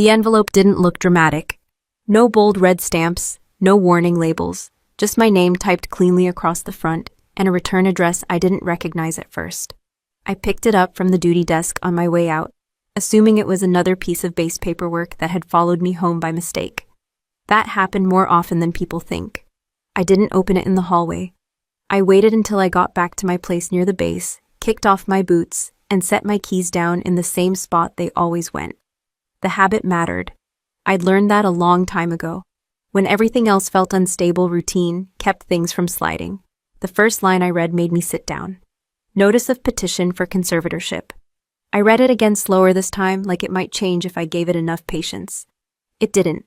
The envelope didn't look dramatic. No bold red stamps, no warning labels, just my name typed cleanly across the front and a return address I didn't recognize at first. I picked it up from the duty desk on my way out, assuming it was another piece of base paperwork that had followed me home by mistake. That happened more often than people think. I didn't open it in the hallway. I waited until I got back to my place near the base, kicked off my boots, and set my keys down in the same spot they always went. The habit mattered. I'd learned that a long time ago. When everything else felt unstable, routine kept things from sliding. The first line I read made me sit down. Notice of petition for conservatorship. I read it again slower this time, like it might change if I gave it enough patience. It didn't.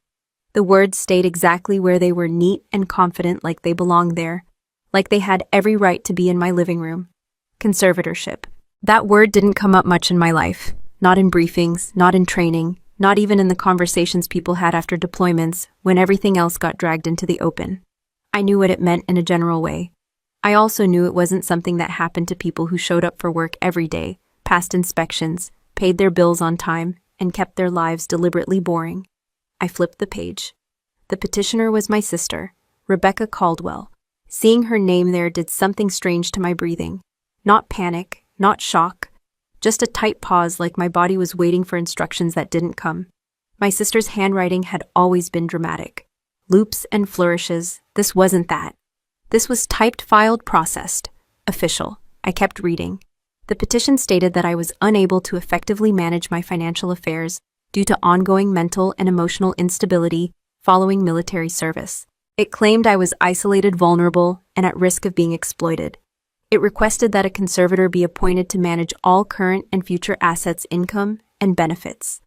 The words stayed exactly where they were, neat and confident, like they belonged there, like they had every right to be in my living room. Conservatorship. That word didn't come up much in my life. Not in briefings, not in training, not even in the conversations people had after deployments when everything else got dragged into the open. I knew what it meant in a general way. I also knew it wasn't something that happened to people who showed up for work every day, passed inspections, paid their bills on time, and kept their lives deliberately boring. I flipped the page. The petitioner was my sister, Rebecca Caldwell. Seeing her name there did something strange to my breathing. Not panic, not shock, just a tight pause, like my body was waiting for instructions that didn't come. My sister's handwriting had always been dramatic. Loops and flourishes. This wasn't that. This was typed, filed, processed. Official. I kept reading. The petition stated that I was unable to effectively manage my financial affairs due to ongoing mental and emotional instability following military service. It claimed I was isolated, vulnerable, and at risk of being exploited. It requested that a conservator be appointed to manage all current and future assets, income, and benefits.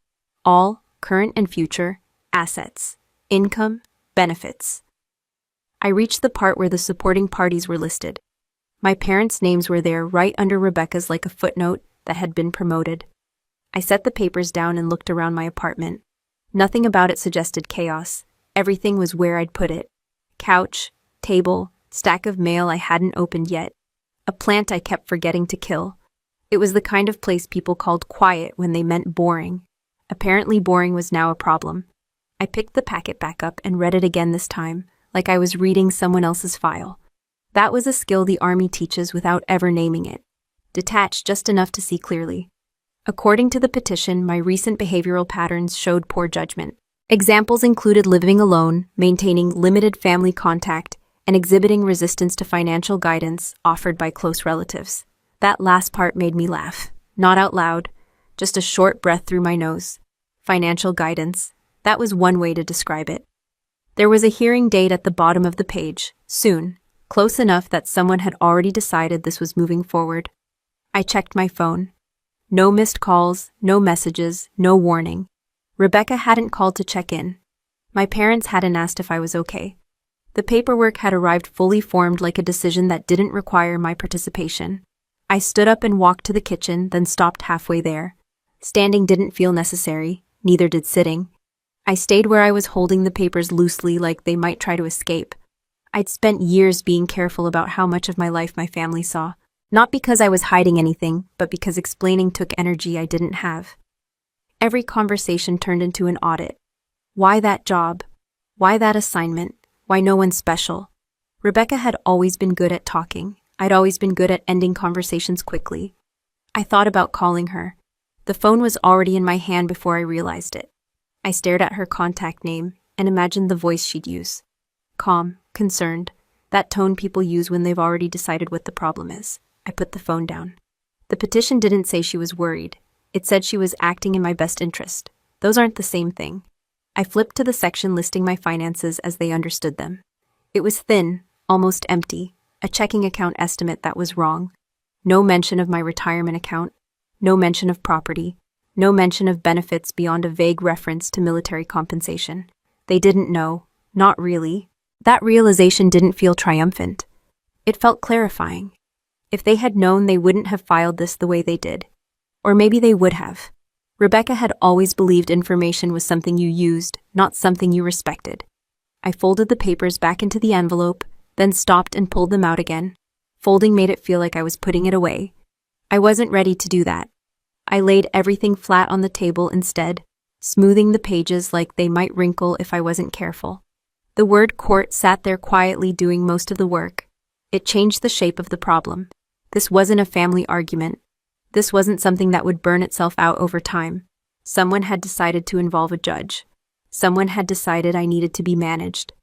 All current and future assets, income, benefits. I reached the part where the supporting parties were listed. My parents' names were there right under Rebecca's, like a footnote that had been promoted. I set the papers down and looked around my apartment. Nothing about it suggested chaos. Everything was where I'd put it. Couch, table, stack of mail I hadn't opened yet. A plant I kept forgetting to kill. It was the kind of place people called quiet when they meant boring. Apparently boring was now a problem. I picked the packet back up and read it again, this time, like I was reading someone else's file. That was a skill the Army teaches without ever naming it. Detached just enough to see clearly. According to the petition, my recent behavioral patterns showed poor judgment. Examples included living alone, maintaining limited family contact, and exhibiting resistance to financial guidance offered by close relatives. That last part made me laugh. Not out loud, just a short breath through my nose. Financial guidance. That was one way to describe it. There was a hearing date at the bottom of the page, soon, close enough that someone had already decided this was moving forward. I checked my phone. No missed calls, no messages, no warning. Rebecca hadn't called to check in. My parents hadn't asked if I was okay. The paperwork had arrived fully formed, like a decision that didn't require my participation. I stood up and walked to the kitchen, then stopped halfway there. Standing didn't feel necessary, neither did sitting. I stayed where I was, holding the papers loosely, like they might try to escape. I'd spent years being careful about how much of my life my family saw. Not because I was hiding anything, but because explaining took energy I didn't have. Every conversation turned into an audit. Why that job? Why that assignment? Why no one special? Rebecca had always been good at talking. I'd always been good at ending conversations quickly. I thought about calling her. The phone was already in my hand before I realized it. I stared at her contact name and imagined the voice she'd use. Calm, concerned, that tone people use when they've already decided what the problem is. I put the phone down. The petition didn't say she was worried. It said she was acting in my best interest. Those aren't the same thing. I flipped to the section listing my finances as they understood them. It was thin, almost empty, a checking account estimate that was wrong. No mention of my retirement account, no mention of property, no mention of benefits beyond a vague reference to military compensation. They didn't know, not really. That realization didn't feel triumphant. It felt clarifying. If they had known, they wouldn't have filed this the way they did. Or maybe they would have. Rebecca had always believed information was something you used, not something you respected. I folded the papers back into the envelope, then stopped and pulled them out again. Folding made it feel like I was putting it away. I wasn't ready to do that. I laid everything flat on the table instead, smoothing the pages like they might wrinkle if I wasn't careful. The word court sat there quietly doing most of the work. It changed the shape of the problem. This wasn't a family argument. This wasn't something that would burn itself out over time. Someone had decided to involve a judge. Someone had decided I needed to be managed.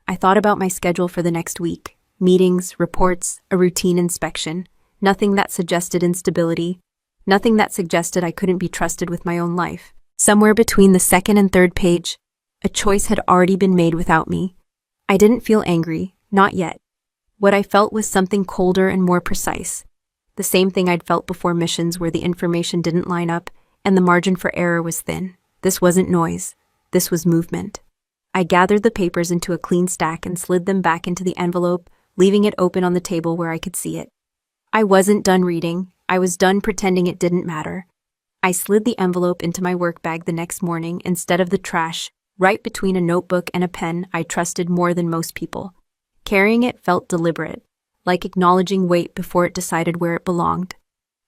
I thought about my schedule for the next week. Meetings, reports, a routine inspection. Nothing that suggested instability. Nothing that suggested I couldn't be trusted with my own life. Somewhere between the second and third page, a choice had already been made without me. I didn't feel angry, not yet. What I felt was something colder and more precise. The same thing I'd felt before missions where the information didn't line up and the margin for error was thin. This wasn't noise. This was movement. I gathered the papers into a clean stack and slid them back into the envelope, leaving it open on the table where I could see it. I wasn't done reading. I was done pretending it didn't matter. I slid the envelope into my work bag the next morning instead of the trash, right between a notebook and a pen I trusted more than most people. Carrying it felt deliberate, like acknowledging weight before it decided where it belonged.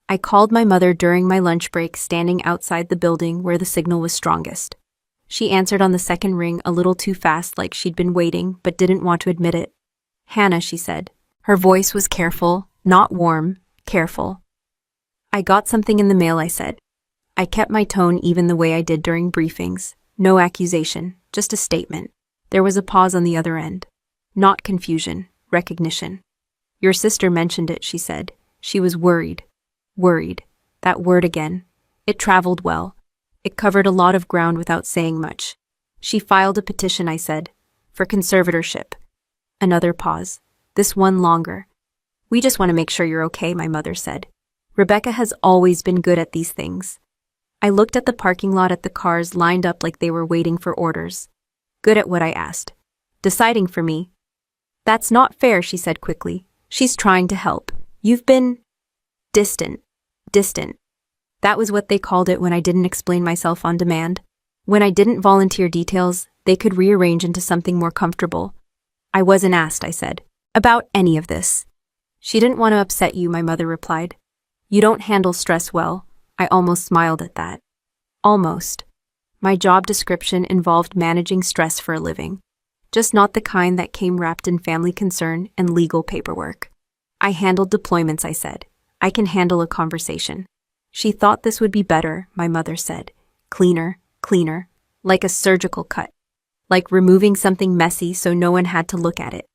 I called my mother during my lunch break, standing outside the building where the signal was strongest. She answered on the second ring a little too fast, like she'd been waiting but didn't want to admit it. "Hannah," she said. Her voice was careful, not warm, careful. "I got something in the mail," I said. I kept my tone even the way I did during briefings. No accusation, just a statement. There was a pause on the other end. Not confusion, recognition. "Your sister mentioned it," she said. She was worried. Worried. That word again. It traveled well. It covered a lot of ground without saying much. "She filed a petition," I said, "for conservatorship." Another pause. This one longer. "We just want to make sure you're okay," my mother said. "Rebecca has always been good at these things." I looked at the parking lot at the cars lined up like they were waiting for orders. Good at what, I asked. "Deciding for me." "That's not fair," she said quickly. "She's trying to help. You've been distant. Distant." That was what they called it when I didn't explain myself on demand. When I didn't volunteer details, they could rearrange into something more comfortable. "I wasn't asked," I said, "about any of this." "She didn't want to upset you," my mother replied. "You don't handle stress well." I almost smiled at that. Almost. My job description involved managing stress for a living, just not the kind that came wrapped in family concern and legal paperwork. "I handled deployments," I said. "I can handle a conversation." She thought this would be better, my mother said. Cleaner, cleaner, like a surgical cut. Like removing something messy so no one had to look at it.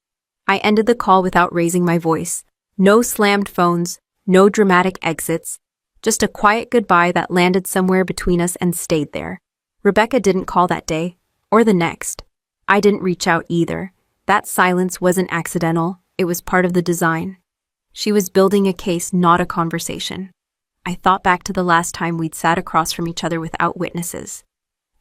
I ended the call without raising my voice. No slammed phones, no dramatic exits. Just a quiet goodbye that landed somewhere between us and stayed there. Rebecca didn't call that day, or the next. I didn't reach out either. That silence wasn't accidental, it was part of the design. She was building a case, not a conversation. I thought back to the last time we'd sat across from each other without witnesses.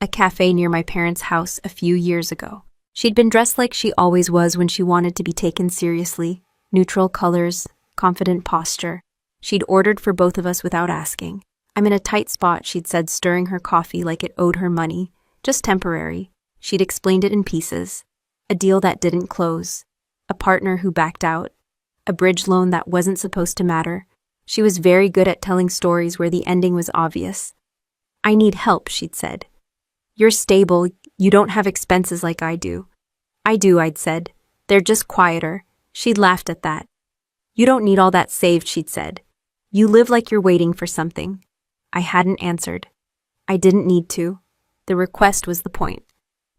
A cafe near my parents' house a few years ago. She'd been dressed like she always was when she wanted to be taken seriously. Neutral colors, confident posture. She'd ordered for both of us without asking. "I'm in a tight spot," she'd said, stirring her coffee like it owed her money. "Just temporary." She'd explained it in pieces. A deal that didn't close. A partner who backed out. A bridge loan that wasn't supposed to matter. She was very good at telling stories where the ending was obvious. "I need help," she'd said. "You're stable, you don't have expenses like I do." "I do," I'd said. "They're just quieter." She'd laughed at that. "You don't need all that saved," she'd said. "You live like you're waiting for something." I hadn't answered. I didn't need to. The request was the point.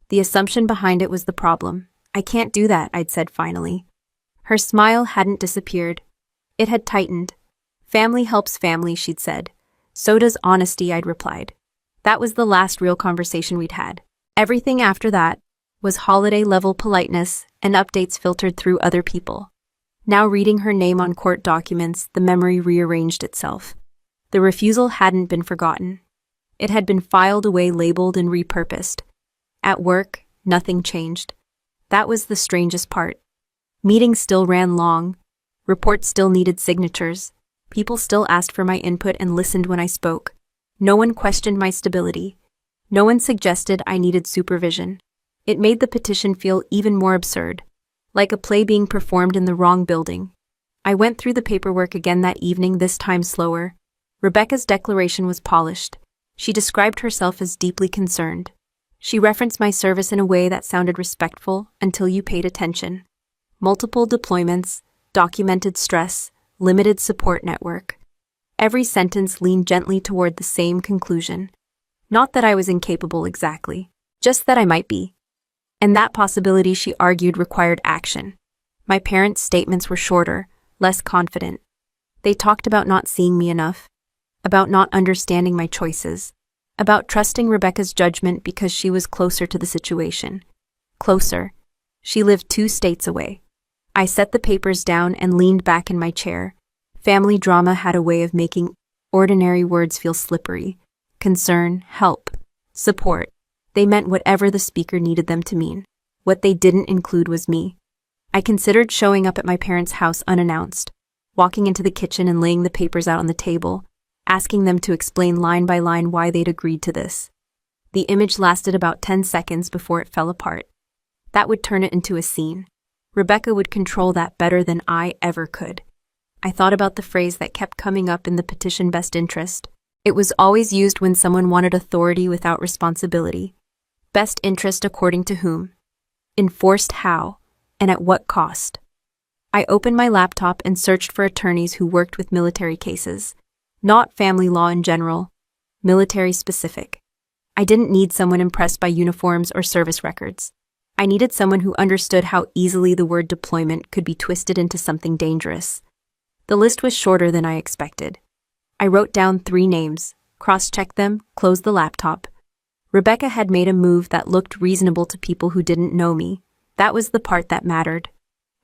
The assumption behind it was the problem. "I can't do that," I'd said finally. Her smile hadn't disappeared. It had tightened. "Family helps family," she'd said. "So does honesty," I'd replied. That was the last real conversation we'd had. Everything after that was holiday-level politeness and updates filtered through other people. Now reading her name on court documents, the memory rearranged itself. The refusal hadn't been forgotten. It had been filed away, labeled, and repurposed. At work, nothing changed. That was the strangest part. Meetings still ran long. Reports still needed signatures. People still asked for my input and listened when I spoke. No one questioned my stability. No one suggested I needed supervision. It made the petition feel even more absurd. Like a play being performed in the wrong building. I went through the paperwork again that evening, this time slower. Rebecca's declaration was polished. She described herself as deeply concerned. She referenced my service in a way that sounded respectful until you paid attention. Multiple deployments, documented stress, limited support network. Every sentence leaned gently toward the same conclusion. Not that I was incapable exactly, just that I might be. And that possibility, she argued, required action. My parents' statements were shorter, less confident. They talked about not seeing me enough, about not understanding my choices, about trusting Rebecca's judgment because she was closer to the situation. Closer. She lived 2 states away. I set the papers down and leaned back in my chair. Family drama had a way of making ordinary words feel slippery. Concern, help, support. They meant whatever the speaker needed them to mean. What they didn't include was me. I considered showing up at my parents' house unannounced, walking into the kitchen and laying the papers out on the table, asking them to explain line by line why they'd agreed to this. The image lasted about 10 seconds before it fell apart. That would turn it into a scene. Rebecca would control that better than I ever could. I thought about the phrase that kept coming up in the petition, best interest. It was always used when someone wanted authority without responsibility. Best interest according to whom? Enforced how? And at what cost? I opened my laptop and searched for attorneys who worked with military cases. Not family law in general, military specific. I didn't need someone impressed by uniforms or service records. I needed someone who understood how easily the word deployment could be twisted into something dangerous. The list was shorter than I expected. I wrote down 3 names, cross-checked them, closed the laptop. Rebecca had made a move that looked reasonable to people who didn't know me. That was the part that mattered.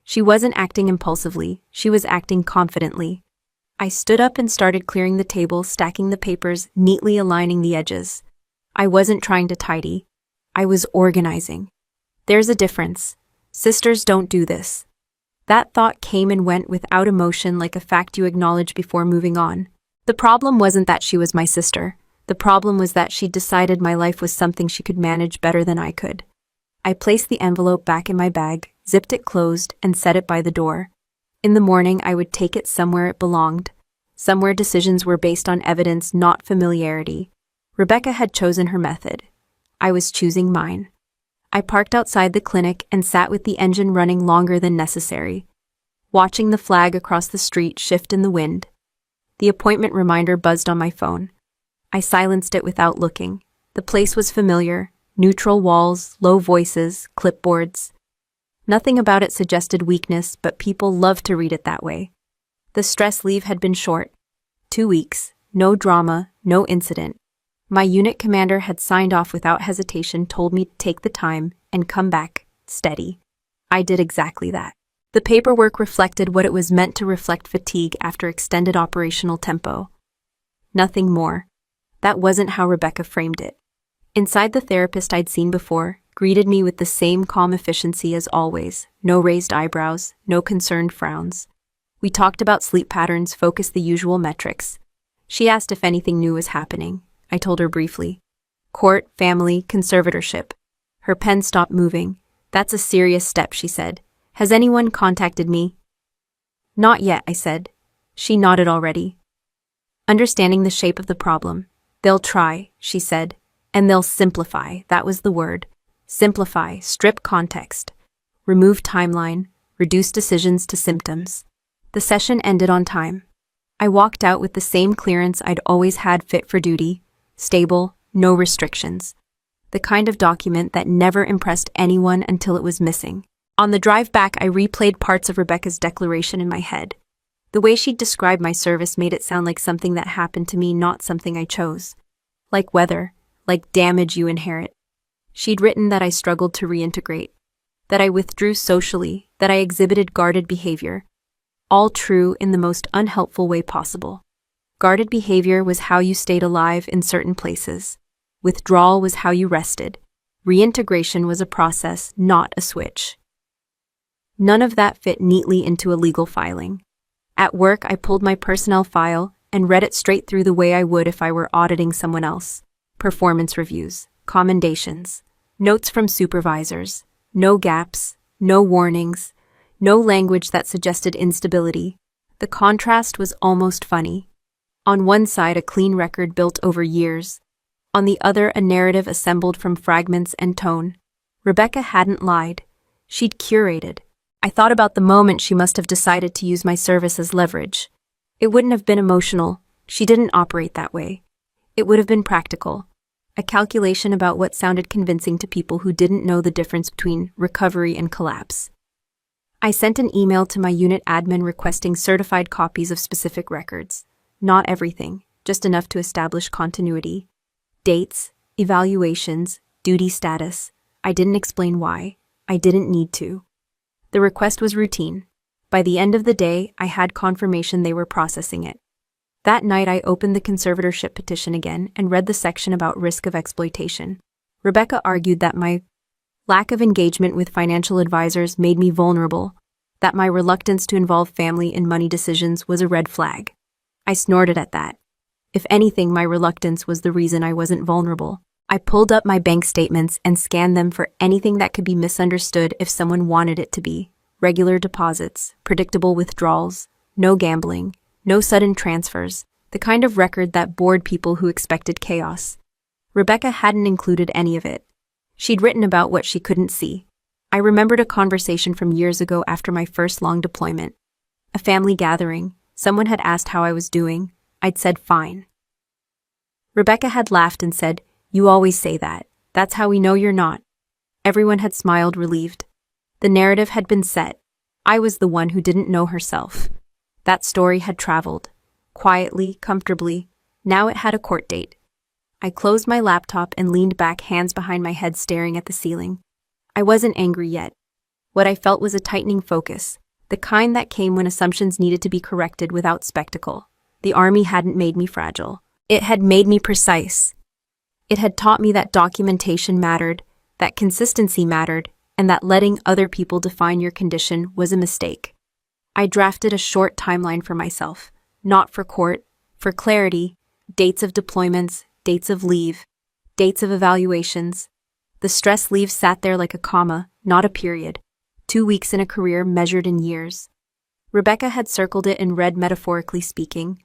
She wasn't acting impulsively, she was acting confidently. I stood up and started clearing the table, stacking the papers, neatly aligning the edges. I wasn't trying to tidy. I was organizing. There's a difference. Sisters don't do this. That thought came and went without emotion, like a fact you acknowledge before moving on. The problem wasn't that she was my sister. The problem was that she'd decided my life was something she could manage better than I could. I placed the envelope back in my bag, zipped it closed, and set it by the door. In the morning, I would take it somewhere it belonged, somewhere decisions were based on evidence, not familiarity. Rebecca had chosen her method. I was choosing mine. I parked outside the clinic and sat with the engine running longer than necessary, watching the flag across the street shift in the wind. The appointment reminder buzzed on my phone. I silenced it without looking. The place was familiar. Neutral walls, low voices, clipboards. Nothing about it suggested weakness, but people loved to read it that way. The stress leave had been short. 2 weeks, no drama, no incident. My unit commander had signed off without hesitation, told me to take the time and come back steady. I did exactly that. The paperwork reflected what it was meant to reflect: fatigue after extended operational tempo. Nothing more. That wasn't how Rebecca framed it. Inside, the therapist I'd seen before greeted me with the same calm efficiency as always. No raised eyebrows, no concerned frowns. We talked about sleep patterns, focused the usual metrics. She asked if anything new was happening. I told her briefly. Court, family, conservatorship. Her pen stopped moving. That's a serious step, she said. Has anyone contacted me? Not yet, I said. She nodded already. Understanding the shape of the problem. They'll try, she said. And they'll simplify, that was the word. Simplify, strip context. Remove timeline, reduce decisions to symptoms. The session ended on time. I walked out with the same clearance I'd always had: fit for duty, stable, no restrictions. The kind of document that never impressed anyone until it was missing. On the drive back, I replayed parts of Rebecca's declaration in my head. The way she'd described my service made it sound like something that happened to me, not something I chose. Like weather, like damage you inherit. She'd written that I struggled to reintegrate, that I withdrew socially, that I exhibited guarded behavior. All true in the most unhelpful way possible. Guarded behavior was how you stayed alive in certain places. Withdrawal was how you rested. Reintegration was a process, not a switch. None of that fit neatly into a legal filing. At work, I pulled my personnel file and read it straight through the way I would if I were auditing someone else. Performance reviews, commendations, notes from supervisors, no gaps, no warnings, no language that suggested instability. The contrast was almost funny. On one side, a clean record built over years. On the other, a narrative assembled from fragments and tone. Rebecca hadn't lied. She'd curated. I thought about the moment she must have decided to use my service as leverage. It wouldn't have been emotional. She didn't operate that way. It would have been practical. A calculation about what sounded convincing to people who didn't know the difference between recovery and collapse. I sent an email to my unit admin requesting certified copies of specific records. Not everything, just enough to establish continuity. Dates, evaluations, duty status. I didn't explain why. I didn't need to. The request was routine. By the end of the day, I had confirmation they were processing it. That night, I opened the conservatorship petition again and read the section about risk of exploitation. Rebecca argued that my lack of engagement with financial advisors made me vulnerable, that my reluctance to involve family in money decisions was a red flag. I snorted at that. If anything, my reluctance was the reason I wasn't vulnerable. I pulled up my bank statements and scanned them for anything that could be misunderstood if someone wanted it to be. Regular deposits, predictable withdrawals, no gambling, no sudden transfers, the kind of record that bored people who expected chaos. Rebecca hadn't included any of it. She'd written about what she couldn't see. I remembered a conversation from years ago after my first long deployment. A family gathering. Someone had asked how I was doing. I'd said fine. Rebecca had laughed and said, "You always say that. That's how we know you're not." Everyone had smiled, relieved. The narrative had been set. I was the one who didn't know herself. That story had traveled. Quietly, comfortably. Now it had a court date. I closed my laptop and leaned back, hands behind my head, staring at the ceiling. I wasn't angry yet. What I felt was a tightening focus, the kind that came when assumptions needed to be corrected without spectacle. The army hadn't made me fragile. It had made me precise. It had taught me that documentation mattered, that consistency mattered, and that letting other people define your condition was a mistake. I drafted a short timeline for myself, not for court, for clarity, dates of deployments, dates of leave, dates of evaluations. The stress leave sat there like a comma, not a period. 2 weeks in a career measured in years. Rebecca had circled it and read, metaphorically speaking.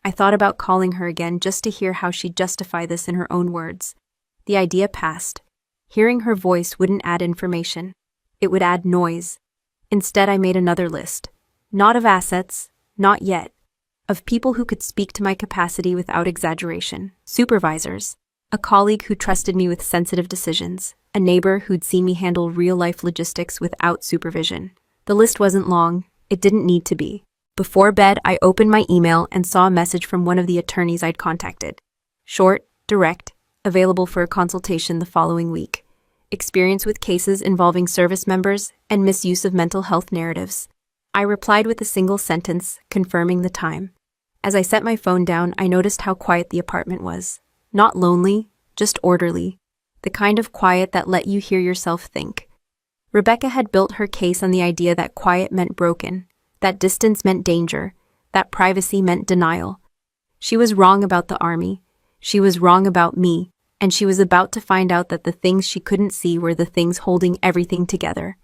I thought about calling her again just to hear how she'd justify this in her own words. The idea passed. Hearing her voice wouldn't add information. It would add noise. Instead, I made another list. Not of assets, not yet. Of people who could speak to my capacity without exaggeration. Supervisors. A colleague who trusted me with sensitive decisions. A neighbor who'd seen me handle real-life logistics without supervision. The list wasn't long. It didn't need to be. Before bed, I opened my email and saw a message from one of the attorneys I'd contacted. Short, direct, available for a consultation the following week. Experience with cases involving service members and misuse of mental health narratives. I replied with a single sentence, confirming the time. As I set my phone down, I noticed how quiet the apartment was. Not lonely, just orderly. The kind of quiet that let you hear yourself think. Rebecca had built her case on the idea that quiet meant broken, that distance meant danger, that privacy meant denial. She was wrong about the army. She was wrong about me, and she was about to find out that the things she couldn't see were the things holding everything together.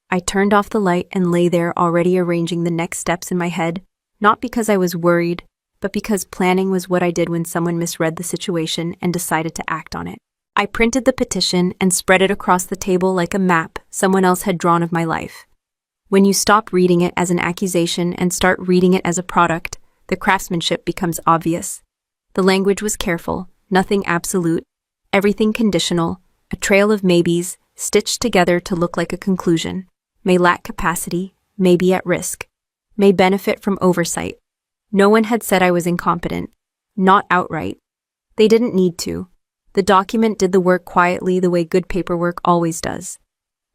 I turned off the light and lay there, already arranging the next steps in my head, not because I was worried, but because planning was what I did when someone misread the situation and decided to act on it. I printed the petition and spread it across the table like a map someone else had drawn of my life. When you stop reading it as an accusation and start reading it as a product, the craftsmanship becomes obvious. The language was careful, nothing absolute, everything conditional, a trail of maybes stitched together to look like a conclusion. May lack capacity, may be at risk, may benefit from oversight. No one had said I was incompetent, not outright. They didn't need to. The document did the work quietly, the way good paperwork always does.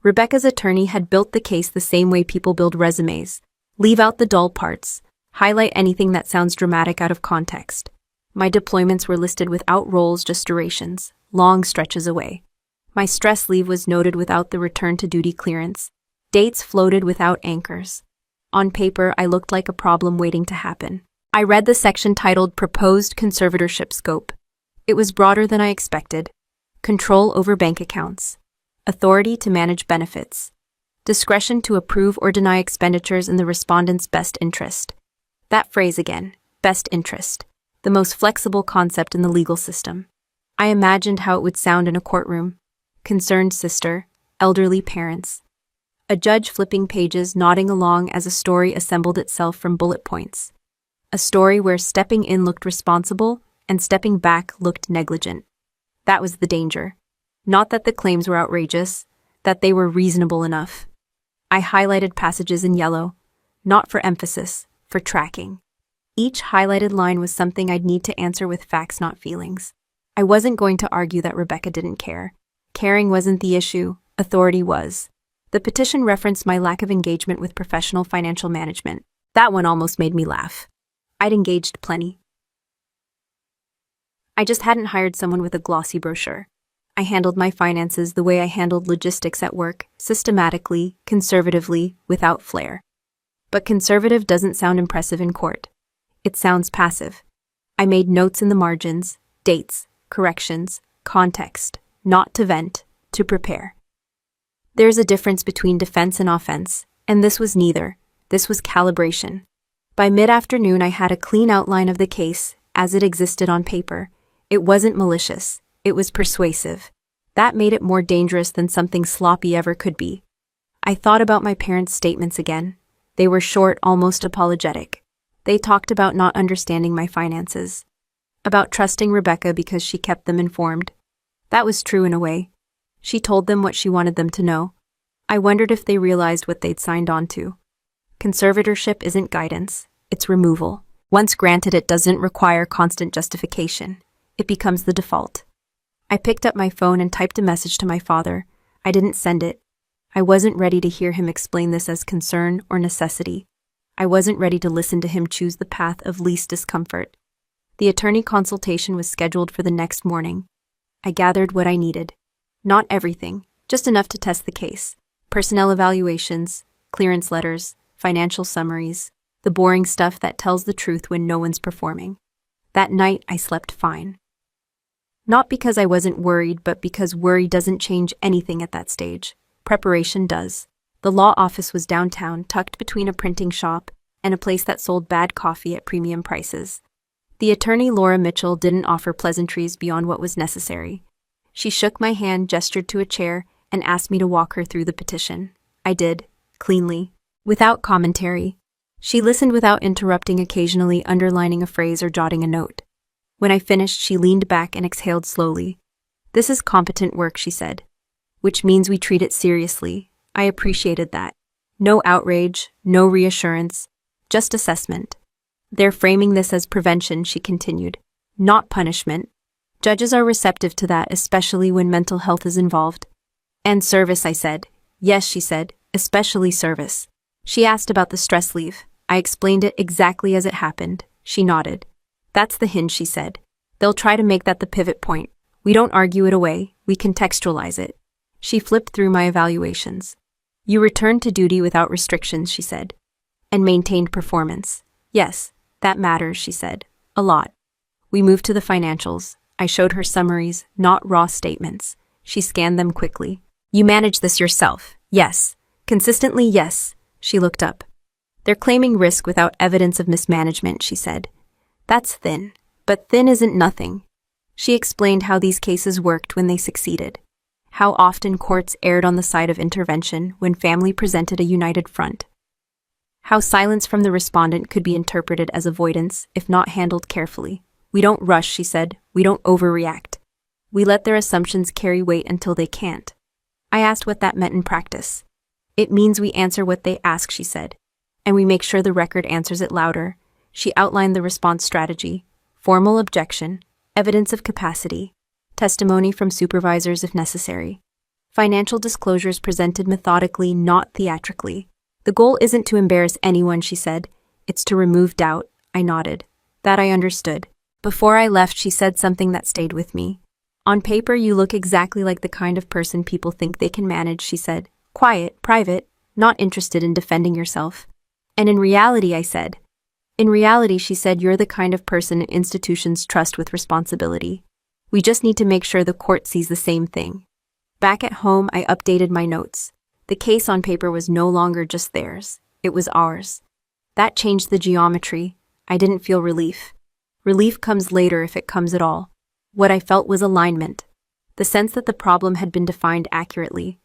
Rebecca's attorney had built the case the same way people build resumes. Leave out the dull parts. Highlight anything that sounds dramatic out of context. My deployments were listed without roles, just durations, long stretches away. My stress leave was noted without the return to duty clearance. Dates floated without anchors. On paper, I looked like a problem waiting to happen. I read the section titled Proposed Conservatorship Scope. It was broader than I expected. Control over bank accounts. Authority to manage benefits. Discretion to approve or deny expenditures in the respondent's best interest. That phrase again, best interest. The most flexible concept in the legal system. I imagined how it would sound in a courtroom. Concerned sister, elderly parents. A judge flipping pages, nodding along as a story assembled itself from bullet points. A story where stepping in looked responsible and stepping back looked negligent. That was the danger. Not that the claims were outrageous, that they were reasonable enough. I highlighted passages in yellow, not for emphasis, for tracking. Each highlighted line was something I'd need to answer with facts, not feelings. I wasn't going to argue that Rebecca didn't care. Caring wasn't the issue, authority was. The petition referenced my lack of engagement with professional financial management. That one almost made me laugh. I'd engaged plenty. I just hadn't hired someone with a glossy brochure. I handled my finances the way I handled logistics at work, systematically, conservatively, without flair. But conservative doesn't sound impressive in court. It sounds passive. I made notes in the margins, dates, corrections, context, not to vent, to prepare. There's a difference between defense and offense, and this was neither. This was calibration. By mid-afternoon, I had a clean outline of the case as it existed on paper. It wasn't malicious. It was persuasive. That made it more dangerous than something sloppy ever could be. I thought about my parents' statements again. They were short, almost apologetic. They talked about not understanding my finances, about trusting Rebecca because she kept them informed. That was true in a way. She told them what she wanted them to know. I wondered if they realized what they'd signed on to. Conservatorship isn't guidance, it's removal. Once granted, it doesn't require constant justification. It becomes the default. I picked up my phone and typed a message to my father. I didn't send it. I wasn't ready to hear him explain this as concern or necessity. I wasn't ready to listen to him choose the path of least discomfort. The attorney consultation was scheduled for the next morning. I gathered what I needed. Not everything, just enough to test the case. Personnel evaluations, clearance letters, financial summaries, the boring stuff that tells the truth when no one's performing. That night, I slept fine. Not because I wasn't worried, but because worry doesn't change anything at that stage. Preparation does. The law office was downtown, tucked between a printing shop and a place that sold bad coffee at premium prices. The attorney, Laura Mitchell, didn't offer pleasantries beyond what was necessary. She shook my hand, gestured to a chair, and asked me to walk her through the petition. I did, cleanly, without commentary. She listened without interrupting, occasionally underlining a phrase or jotting a note. When I finished, she leaned back and exhaled slowly. "This is competent work," she said, "which means we treat it seriously." I appreciated that. No outrage, no reassurance, just assessment. "They're framing this as prevention," she continued, "not punishment. Judges are receptive to that, especially when mental health is involved." "And service," I said. "Yes," she said, "especially service." She asked about the stress leave. I explained it exactly as it happened. She nodded. "That's the hinge," she said. "They'll try to make that the pivot point. We don't argue it away, we contextualize it." She flipped through my evaluations. "You returned to duty without restrictions," she said, "and maintained performance." "Yes, that matters," she said. "A lot." We moved to the financials. I showed her summaries, not raw statements. She scanned them quickly. "You manage this yourself?" "Yes." "Consistently, yes." She looked up. "They're claiming risk without evidence of mismanagement," she said. "That's thin. But thin isn't nothing." She explained how these cases worked when they succeeded. How often courts erred on the side of intervention when family presented a united front. How silence from the respondent could be interpreted as avoidance if not handled carefully. "We don't rush," she said. "We don't overreact. We let their assumptions carry weight until they can't." I asked what that meant in practice. "It means we answer what they ask," she said. "And we make sure the record answers it louder." She outlined the response strategy: formal objection, evidence of capacity, testimony from supervisors if necessary. Financial disclosures presented methodically, not theatrically. "The goal isn't to embarrass anyone," she said. "It's to remove doubt." I nodded. That I understood. Before I left, she said something that stayed with me. "On paper, you look exactly like the kind of person people think they can manage," she said. "Quiet, private, not interested in defending yourself." "And in reality," I said. "In reality," she said, "you're the kind of person institutions trust with responsibility. We just need to make sure the court sees the same thing." Back at home, I updated my notes. The case on paper was no longer just theirs. It was ours. That changed the geometry. I didn't feel relief. Relief comes later if it comes at all. What I felt was alignment, the sense that the problem had been defined accurately.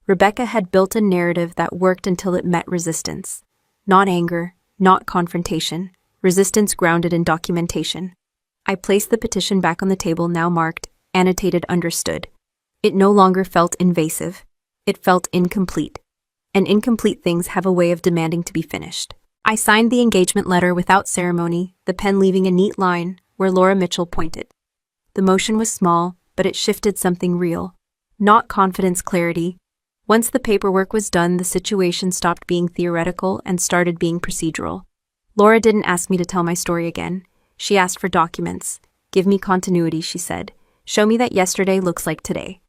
Rebecca had built a narrative that worked until it met resistance. Not anger, not confrontation, resistance grounded in documentation. I placed the petition back on the table, now marked, annotated, understood. It no longer felt invasive. It felt incomplete. And incomplete things have a way of demanding to be finished. I signed the engagement letter without ceremony, the pen leaving a neat line where Laura Mitchell pointed. The motion was small, but it shifted something real. Not confidence, clarity. Once the paperwork was done, the situation stopped being theoretical and started being procedural. Laura didn't ask me to tell my story again. She asked for documents. Give me continuity, she said. Show me that yesterday looks like today.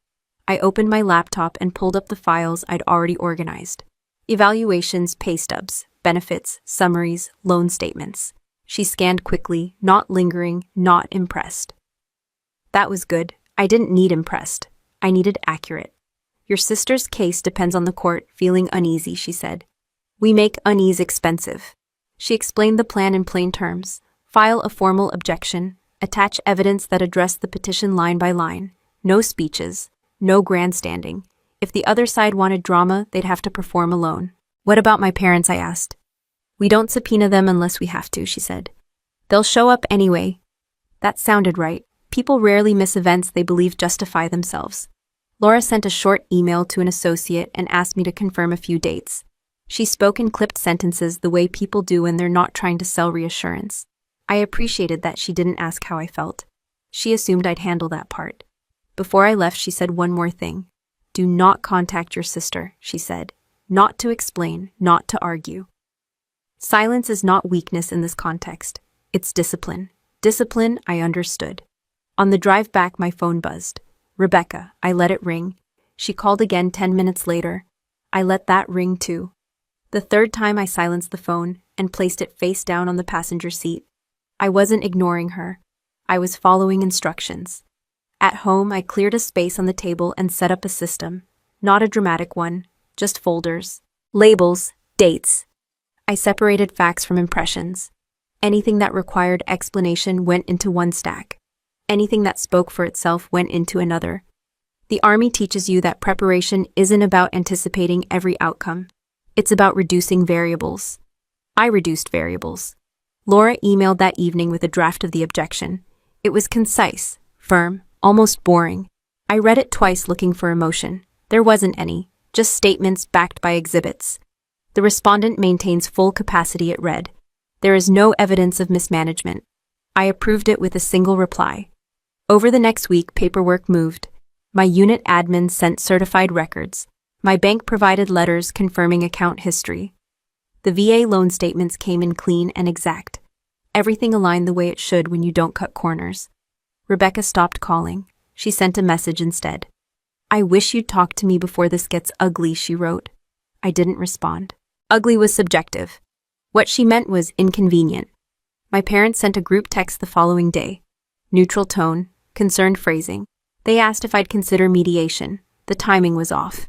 I opened my laptop and pulled up the files I'd already organized. Evaluations, pay stubs, benefits, summaries, loan statements. She scanned quickly, not lingering, not impressed. That was good. I didn't need impressed. I needed accurate. Your sister's case depends on the court, feeling uneasy, she said. We make unease expensive. She explained the plan in plain terms. File a formal objection. Attach evidence that addressed the petition line by line. No speeches. No grandstanding. If the other side wanted drama, they'd have to perform alone. What about my parents, I asked. We don't subpoena them unless we have to, she said. They'll show up anyway. That sounded right. People rarely miss events they believe justify themselves. Laura sent a short email to an associate and asked me to confirm a few dates. She spoke in clipped sentences the way people do when they're not trying to sell reassurance. I appreciated that she didn't ask how I felt. She assumed I'd handle that part. Before I left, she said one more thing. Do not contact your sister, she said. Not to explain, not to argue. Silence is not weakness in this context. It's discipline. Discipline, I understood. On the drive back, my phone buzzed. Rebecca, I let it ring. She called again 10 minutes later. I let that ring too. The third time I silenced the phone and placed it face down on the passenger seat. I wasn't ignoring her. I was following instructions. At home, I cleared a space on the table and set up a system. Not a dramatic one, just folders, labels, dates. I separated facts from impressions. Anything that required explanation went into one stack. Anything that spoke for itself went into another. The Army teaches you that preparation isn't about anticipating every outcome. It's about reducing variables. I reduced variables. Laura emailed that evening with a draft of the objection. It was concise, firm, almost boring. I read it twice looking for emotion. There wasn't any, just statements backed by exhibits. The respondent maintains full capacity, it read. There is no evidence of mismanagement. I approved it with a single reply. Over the next week, paperwork moved. My unit admin sent certified records. My bank provided letters confirming account history. The VA loan statements came in clean and exact. Everything aligned the way it should when you don't cut corners. Rebecca stopped calling. She sent a message instead. I wish you'd talk to me before this gets ugly, she wrote. I didn't respond. Ugly was subjective. What she meant was inconvenient. My parents sent a group text the following day. Neutral tone, concerned phrasing. They asked if I'd consider mediation. The timing was off.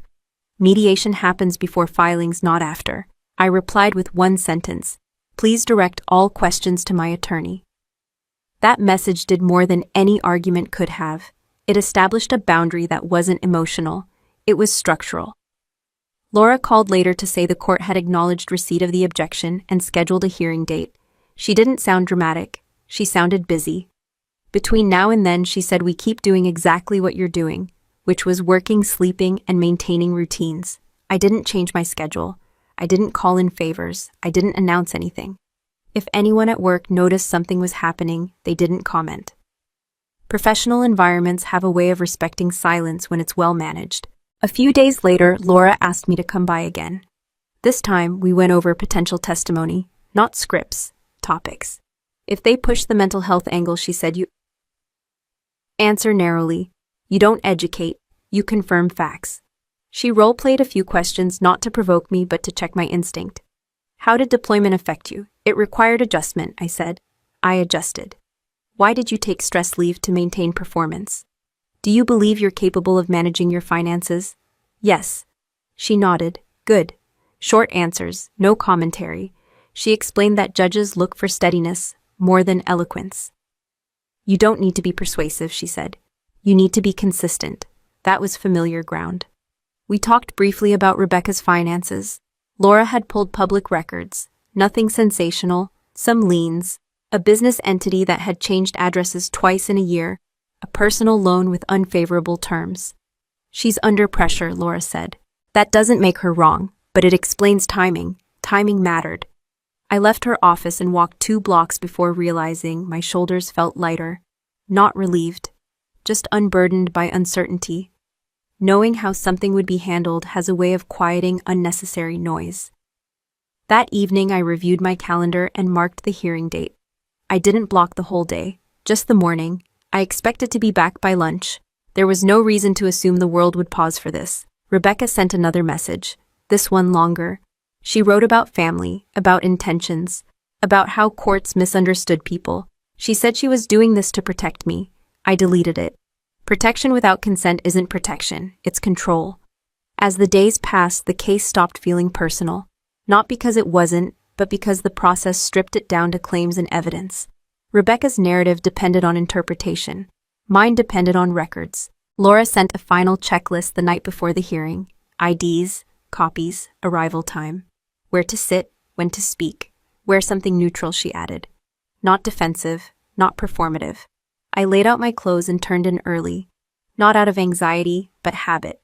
Mediation happens before filings, not after. I replied with one sentence. Please direct all questions to my attorney. That message did more than any argument could have. It established a boundary that wasn't emotional. It was structural. Laura called later to say the court had acknowledged receipt of the objection and scheduled a hearing date. She didn't sound dramatic. She sounded busy. Between now and then, she said, we keep doing exactly what you're doing, which was working, sleeping, and maintaining routines. I didn't change my schedule. I didn't call in favors. I didn't announce anything. If anyone at work noticed something was happening, they didn't comment. Professional environments have a way of respecting silence when it's well managed. A few days later, Laura asked me to come by again. This time, we went over potential testimony, not scripts, topics. If they push the mental health angle, she said, you answer narrowly. You don't educate, you confirm facts. She role-played a few questions, not to provoke me, but to check my instinct. How did deployment affect you? It required adjustment, I said. I adjusted. Why did you take stress leave to maintain performance? Do you believe you're capable of managing your finances? Yes. She nodded. Good. Short answers, no commentary. She explained that judges look for steadiness more than eloquence. You don't need to be persuasive, she said. You need to be consistent. That was familiar ground. We talked briefly about Rebecca's finances. Laura had pulled public records. Nothing sensational, some liens, a business entity that had changed addresses twice in a year, a personal loan with unfavorable terms. She's under pressure, Laura said. That doesn't make her wrong, but it explains timing. Timing mattered. I left her office and walked 2 blocks before realizing my shoulders felt lighter. Not relieved, just unburdened by uncertainty. Knowing how something would be handled has a way of quieting unnecessary noise. That evening I reviewed my calendar and marked the hearing date. I didn't block the whole day, just the morning. I expected to be back by lunch. There was no reason to assume the world would pause for this. Rebecca sent another message, this one longer. She wrote about family, about intentions, about how courts misunderstood people. She said she was doing this to protect me. I deleted it. Protection without consent isn't protection, it's control. As the days passed, the case stopped feeling personal. Not because it wasn't, but because the process stripped it down to claims and evidence. Rebecca's narrative depended on interpretation. Mine depended on records. Laura sent a final checklist the night before the hearing. IDs, copies, arrival time. Where to sit, when to speak. Wear something neutral, she added. Not defensive, not performative. I laid out my clothes and turned in early. Not out of anxiety, but habit.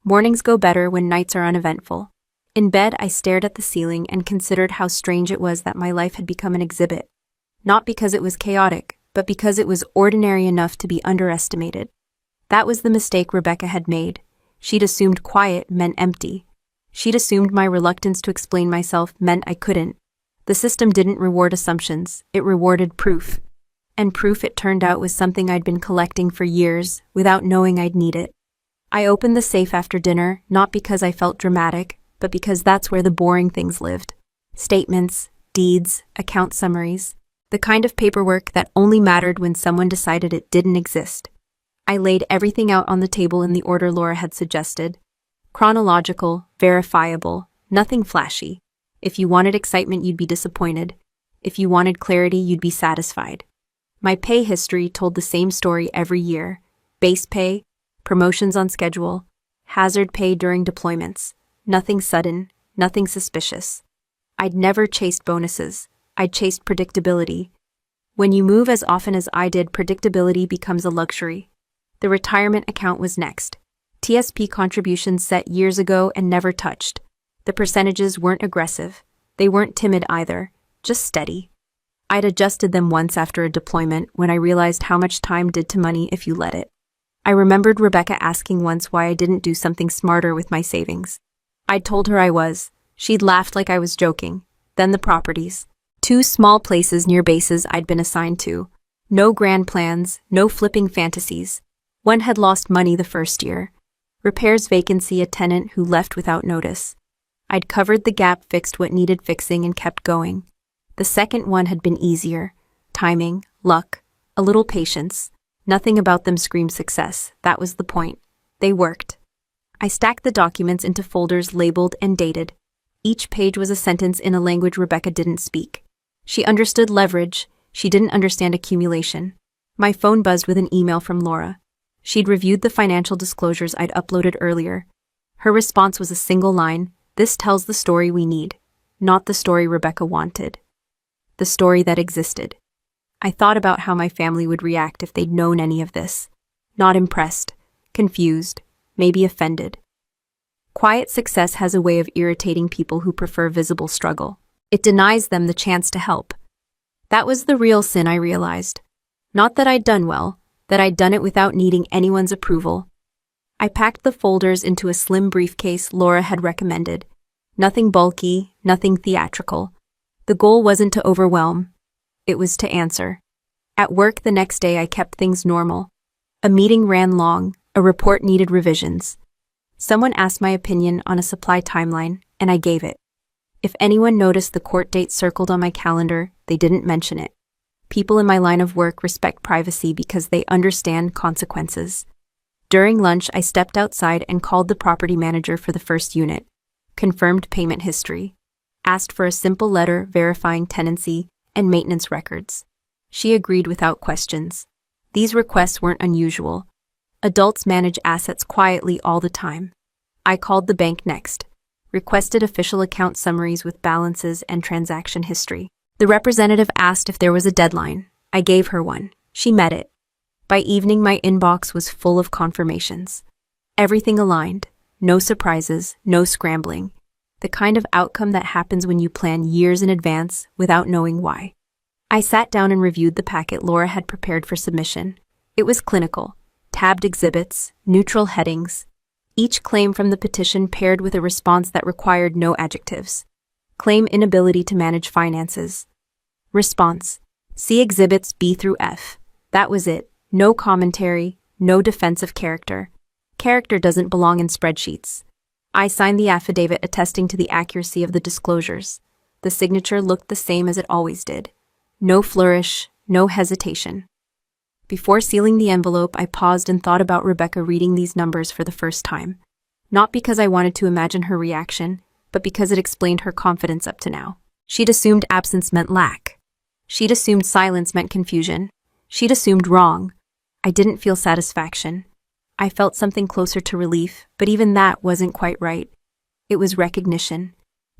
Mornings go better when nights are uneventful. In bed, I stared at the ceiling and considered how strange it was that my life had become an exhibit. Not because it was chaotic, but because it was ordinary enough to be underestimated. That was the mistake Rebecca had made. She'd assumed quiet meant empty. She'd assumed my reluctance to explain myself meant I couldn't. The system didn't reward assumptions, it rewarded proof. And proof, it turned out, was something I'd been collecting for years, without knowing I'd need it. I opened the safe after dinner, not because I felt dramatic, but because that's where the boring things lived. Statements, deeds, account summaries. The kind of paperwork that only mattered when someone decided it didn't exist. I laid everything out on the table in the order Laura had suggested. Chronological, verifiable, nothing flashy. If you wanted excitement, you'd be disappointed. If you wanted clarity, you'd be satisfied. My pay history told the same story every year. Base pay, promotions on schedule, hazard pay during deployments. Nothing sudden, nothing suspicious. I'd never chased bonuses. I'd chased predictability. When you move as often as I did, predictability becomes a luxury. The retirement account was next. TSP contributions set years ago and never touched. The percentages weren't aggressive. They weren't timid either, just steady. I'd adjusted them once after a deployment when I realized how much time did to money if you let it. I remembered Rebecca asking once why I didn't do something smarter with my savings. I'd told her I was. She'd laughed like I was joking. Then the properties. 2 small places near bases I'd been assigned to. No grand plans, no flipping fantasies. One had lost money the first year. Repairs vacancy, a tenant who left without notice. I'd covered the gap, fixed what needed fixing, and kept going. The second one had been easier. Timing, luck, a little patience. Nothing about them screamed success. That was the point. They worked. I stacked the documents into folders labeled and dated. Each page was a sentence in a language Rebecca didn't speak. She understood leverage. She didn't understand accumulation. My phone buzzed with an email from Laura. She'd reviewed the financial disclosures I'd uploaded earlier. Her response was a single line. This tells the story we need, not the story Rebecca wanted. The story that existed. I thought about how my family would react if they'd known any of this. Not impressed, confused, maybe offended. Quiet success has a way of irritating people who prefer visible struggle. It denies them the chance to help. That was the real sin, I realized. Not that I'd done well, that I'd done it without needing anyone's approval. I packed the folders into a slim briefcase Laura had recommended. Nothing bulky, nothing theatrical. The goal wasn't to overwhelm. It was to answer. At work the next day I kept things normal. A meeting ran long, a report needed revisions. Someone asked my opinion on a supply timeline, and I gave it. If anyone noticed the court date circled on my calendar, they didn't mention it. People in my line of work respect privacy because they understand consequences. During lunch, I stepped outside and called the property manager for the first unit. Confirmed payment history. Asked for a simple letter verifying tenancy and maintenance records. She agreed without questions. These requests weren't unusual. Adults manage assets quietly all the time. I called the bank next, requested official account summaries with balances and transaction history. The representative asked if there was a deadline. I gave her one. She met it. By evening, my inbox was full of confirmations. Everything aligned. No surprises, no scrambling. The kind of outcome that happens when you plan years in advance without knowing why. I sat down and reviewed the packet Laura had prepared for submission. It was clinical. Tabbed exhibits, neutral headings. Each claim from the petition paired with a response that required no adjectives. Claim inability to manage finances. Response: see exhibits B through F. That was it. No commentary, no defensive character. Character doesn't belong in spreadsheets. I signed the affidavit attesting to the accuracy of the disclosures. The signature looked the same as it always did. No flourish, no hesitation. Before sealing the envelope, I paused and thought about Rebecca reading these numbers for the first time. Not because I wanted to imagine her reaction, but because it explained her confidence up to now. She'd assumed absence meant lack. She'd assumed silence meant confusion. She'd assumed wrong. I didn't feel satisfaction. I felt something closer to relief, but even that wasn't quite right. It was recognition.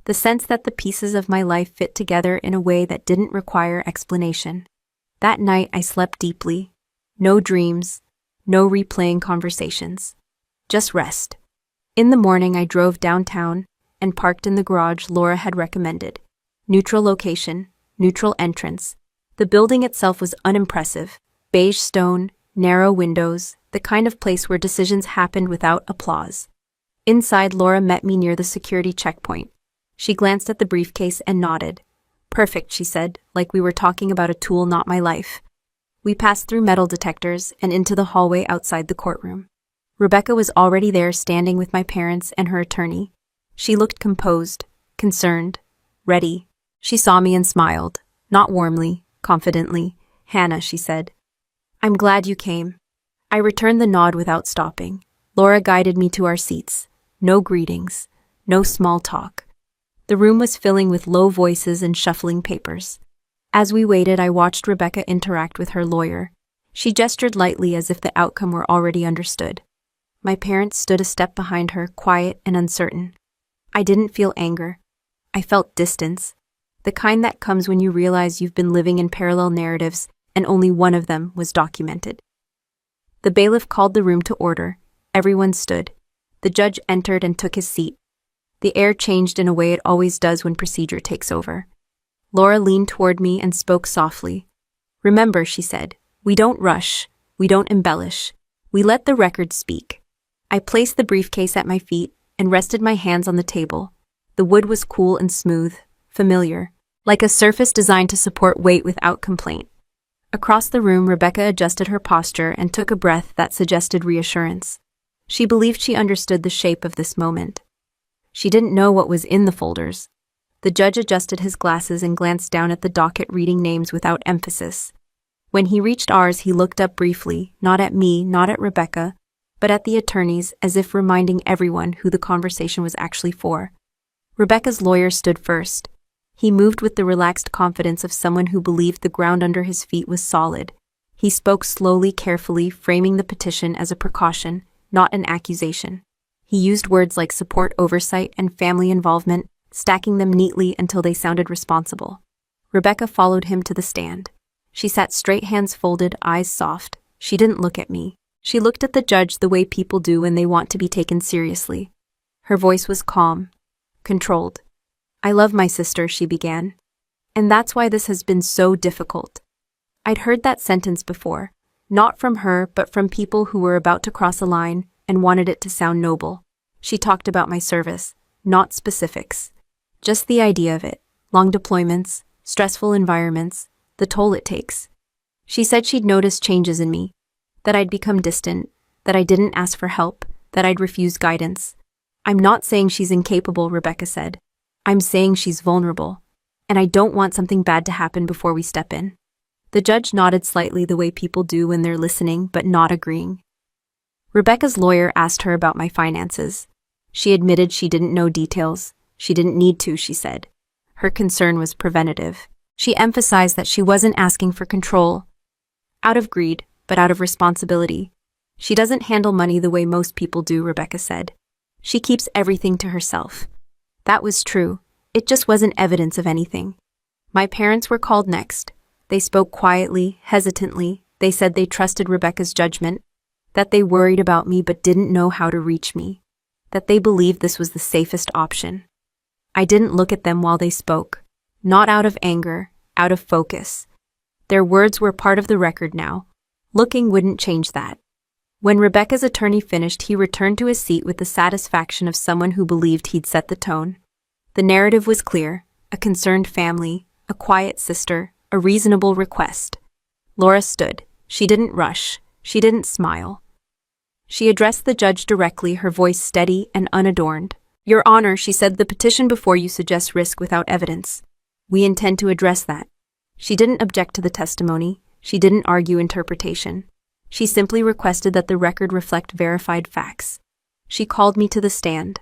The sense that the pieces of my life fit together in a way that didn't require explanation. That night I slept deeply. No dreams, no replaying conversations. Just rest. In the morning I drove downtown and parked in the garage Laura had recommended. Neutral location, neutral entrance. The building itself was unimpressive. Beige stone, narrow windows, the kind of place where decisions happened without applause. Inside, Laura met me near the security checkpoint. She glanced at the briefcase and nodded. Perfect, she said, like we were talking about a tool, not my life. We passed through metal detectors and into the hallway outside the courtroom. Rebecca was already there, standing with my parents and her attorney. She looked composed, concerned, ready. She saw me and smiled, not warmly, confidently. Hannah, she said. I'm glad you came. I returned the nod without stopping. Laura guided me to our seats. No greetings, no small talk. The room was filling with low voices and shuffling papers. As we waited, I watched Rebecca interact with her lawyer. She gestured lightly as if the outcome were already understood. My parents stood a step behind her, quiet and uncertain. I didn't feel anger. I felt distance, the kind that comes when you realize you've been living in parallel narratives and only one of them was documented. The bailiff called the room to order. Everyone stood. The judge entered and took his seat. The air changed in a way it always does when procedure takes over. Laura leaned toward me and spoke softly. Remember, she said, we don't rush, we don't embellish. We let the record speak. I placed the briefcase at my feet and rested my hands on the table. The wood was cool and smooth, familiar, like a surface designed to support weight without complaint. Across the room, Rebecca adjusted her posture and took a breath that suggested reassurance. She believed she understood the shape of this moment. She didn't know what was in the folders. The judge adjusted his glasses and glanced down at the docket, reading names without emphasis. When he reached ours, he looked up briefly, not at me, not at Rebecca, but at the attorneys, as if reminding everyone who the conversation was actually for. Rebecca's lawyer stood first. He moved with the relaxed confidence of someone who believed the ground under his feet was solid. He spoke slowly, carefully, framing the petition as a precaution, not an accusation. He used words like support, oversight, and family involvement, stacking them neatly until they sounded responsible. Rebecca followed him to the stand. She sat straight, hands folded, eyes soft. She didn't look at me. She looked at the judge the way people do when they want to be taken seriously. Her voice was calm, controlled. I love my sister, she began. And that's why this has been so difficult. I'd heard that sentence before, not from her, but from people who were about to cross a line and wanted it to sound noble. She talked about my service, not specifics. Just the idea of it, long deployments, stressful environments, the toll it takes. She said she'd noticed changes in me, that I'd become distant, that I didn't ask for help, that I'd refused guidance. I'm not saying she's incapable, Rebecca said. I'm saying she's vulnerable, and I don't want something bad to happen before we step in. The judge nodded slightly, the way people do when they're listening but not agreeing. Rebecca's lawyer asked her about my finances. She admitted she didn't know details. She didn't need to, she said. Her concern was preventative. She emphasized that she wasn't asking for control. Out of greed, but out of responsibility. She doesn't handle money the way most people do, Rebecca said. She keeps everything to herself. That was true. It just wasn't evidence of anything. My parents were called next. They spoke quietly, hesitantly. They said they trusted Rebecca's judgment, that they worried about me but didn't know how to reach me, that they believed this was the safest option. I didn't look at them while they spoke, not out of anger, out of focus. Their words were part of the record now. Looking wouldn't change that. When Rebecca's attorney finished, he returned to his seat with the satisfaction of someone who believed he'd set the tone. The narrative was clear: a concerned family, a quiet sister, a reasonable request. Laura stood. She didn't rush. She didn't smile. She addressed the judge directly, her voice steady and unadorned. "Your Honor," she said, "the petition before you suggests risk without evidence. We intend to address that." She didn't object to the testimony. She didn't argue interpretation. She simply requested that the record reflect verified facts. She called me to the stand.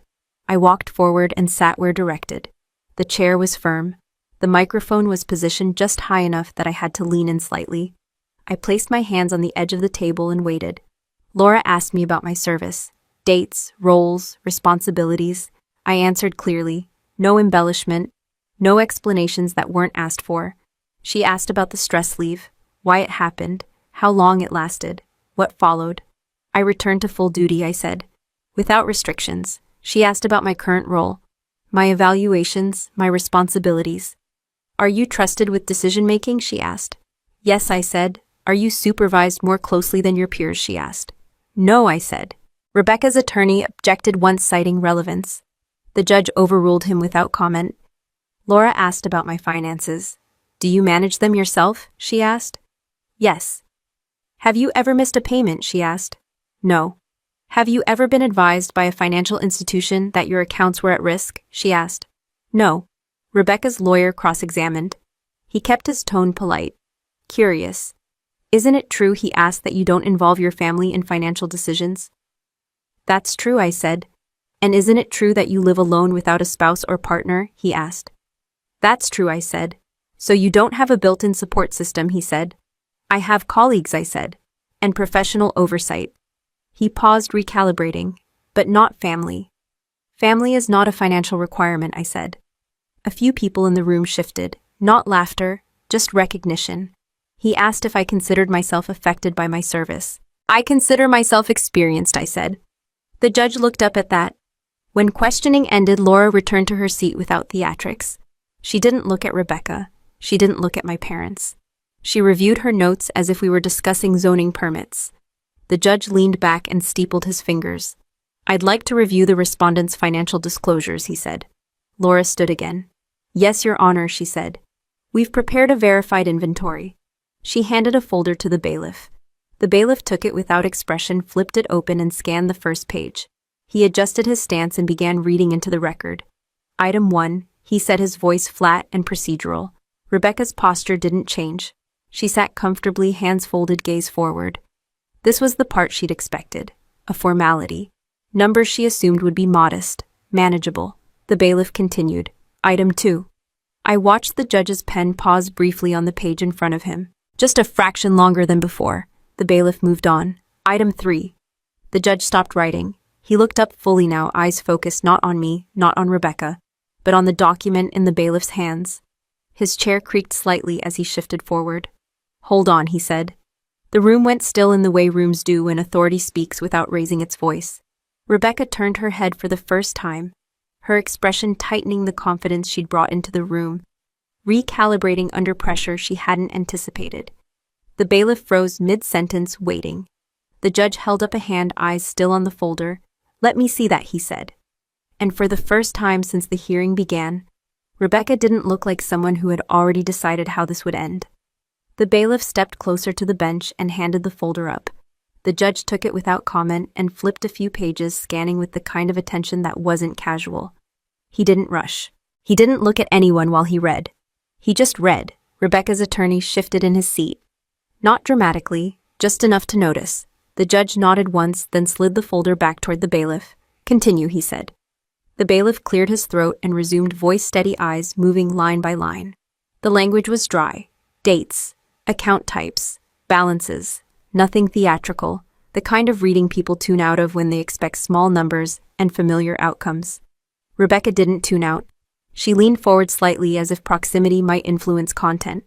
I walked forward and sat where directed. The chair was firm. The microphone was positioned just high enough that I had to lean in slightly. I placed my hands on the edge of the table and waited. Laura asked me about my service, dates, roles, responsibilities. I answered clearly, no embellishment, no explanations that weren't asked for. She asked about the stress leave, why it happened, how long it lasted, what followed. I returned to full duty, I said, without restrictions. She asked about my current role, my evaluations, my responsibilities. "Are you trusted with decision-making?" she asked. "Yes," I said. "Are you supervised more closely than your peers?" she asked. "No," I said. Rebecca's attorney objected once, citing relevance. The judge overruled him without comment. Laura asked about my finances. "Do you manage them yourself?" she asked. "Yes." "Have you ever missed a payment?" she asked. "No." "Have you ever been advised by a financial institution that your accounts were at risk?" she asked. "No." Rebecca's lawyer cross-examined. He kept his tone polite. Curious. "Isn't it true," he asked, "that you don't involve your family in financial decisions?" "That's true," I said. "And isn't it true that you live alone without a spouse or partner?" he asked. "That's true," I said. "So you don't have a built-in support system," he said. "I have colleagues," I said, "and professional oversight." He paused, recalibrating. "But not family." "Family is not a financial requirement," I said. A few people in the room shifted. Not laughter, just recognition. He asked if I considered myself affected by my service. "I consider myself experienced," I said. The judge looked up at that. When questioning ended, Laura returned to her seat without theatrics. She didn't look at Rebecca. She didn't look at my parents. She reviewed her notes as if we were discussing zoning permits. The judge leaned back and steepled his fingers. "I'd like to review the respondent's financial disclosures," he said. Laura stood again. "Yes, Your Honor," she said. "We've prepared a verified inventory." She handed a folder to the bailiff. The bailiff took it without expression, flipped it open, and scanned the first page. He adjusted his stance and began reading into the record. "Item 1, he said, his voice flat and procedural. Rebecca's posture didn't change. She sat comfortably, hands folded, gaze forward. This was the part she'd expected. A formality. Numbers she assumed would be modest, manageable. The bailiff continued. Item 2. I watched the judge's pen pause briefly on the page in front of him. Just a fraction longer than before. The bailiff moved on. Item 3. The judge stopped writing. He looked up fully now, eyes focused not on me, not on Rebecca, but on the document in the bailiff's hands. His chair creaked slightly as he shifted forward. "Hold on," he said. The room went still in the way rooms do when authority speaks without raising its voice. Rebecca turned her head for the first time, her expression tightening the confidence she'd brought into the room, recalibrating under pressure she hadn't anticipated. The bailiff froze mid-sentence, waiting. The judge held up a hand, eyes still on the folder. "Let me see that," he said. And for the first time since the hearing began, Rebecca didn't look like someone who had already decided how this would end. The bailiff stepped closer to the bench and handed the folder up. The judge took it without comment and flipped a few pages, scanning with the kind of attention that wasn't casual. He didn't rush. He didn't look at anyone while he read. He just read. Rebecca's attorney shifted in his seat. Not dramatically, just enough to notice. The judge nodded once, then slid the folder back toward the bailiff. "Continue," he said. The bailiff cleared his throat and resumed, voice steady, eyes moving line by line. The language was dry. Dates, account types, balances, nothing theatrical, the kind of reading people tune out of when they expect small numbers and familiar outcomes. Rebecca didn't tune out. She leaned forward slightly as if proximity might influence content.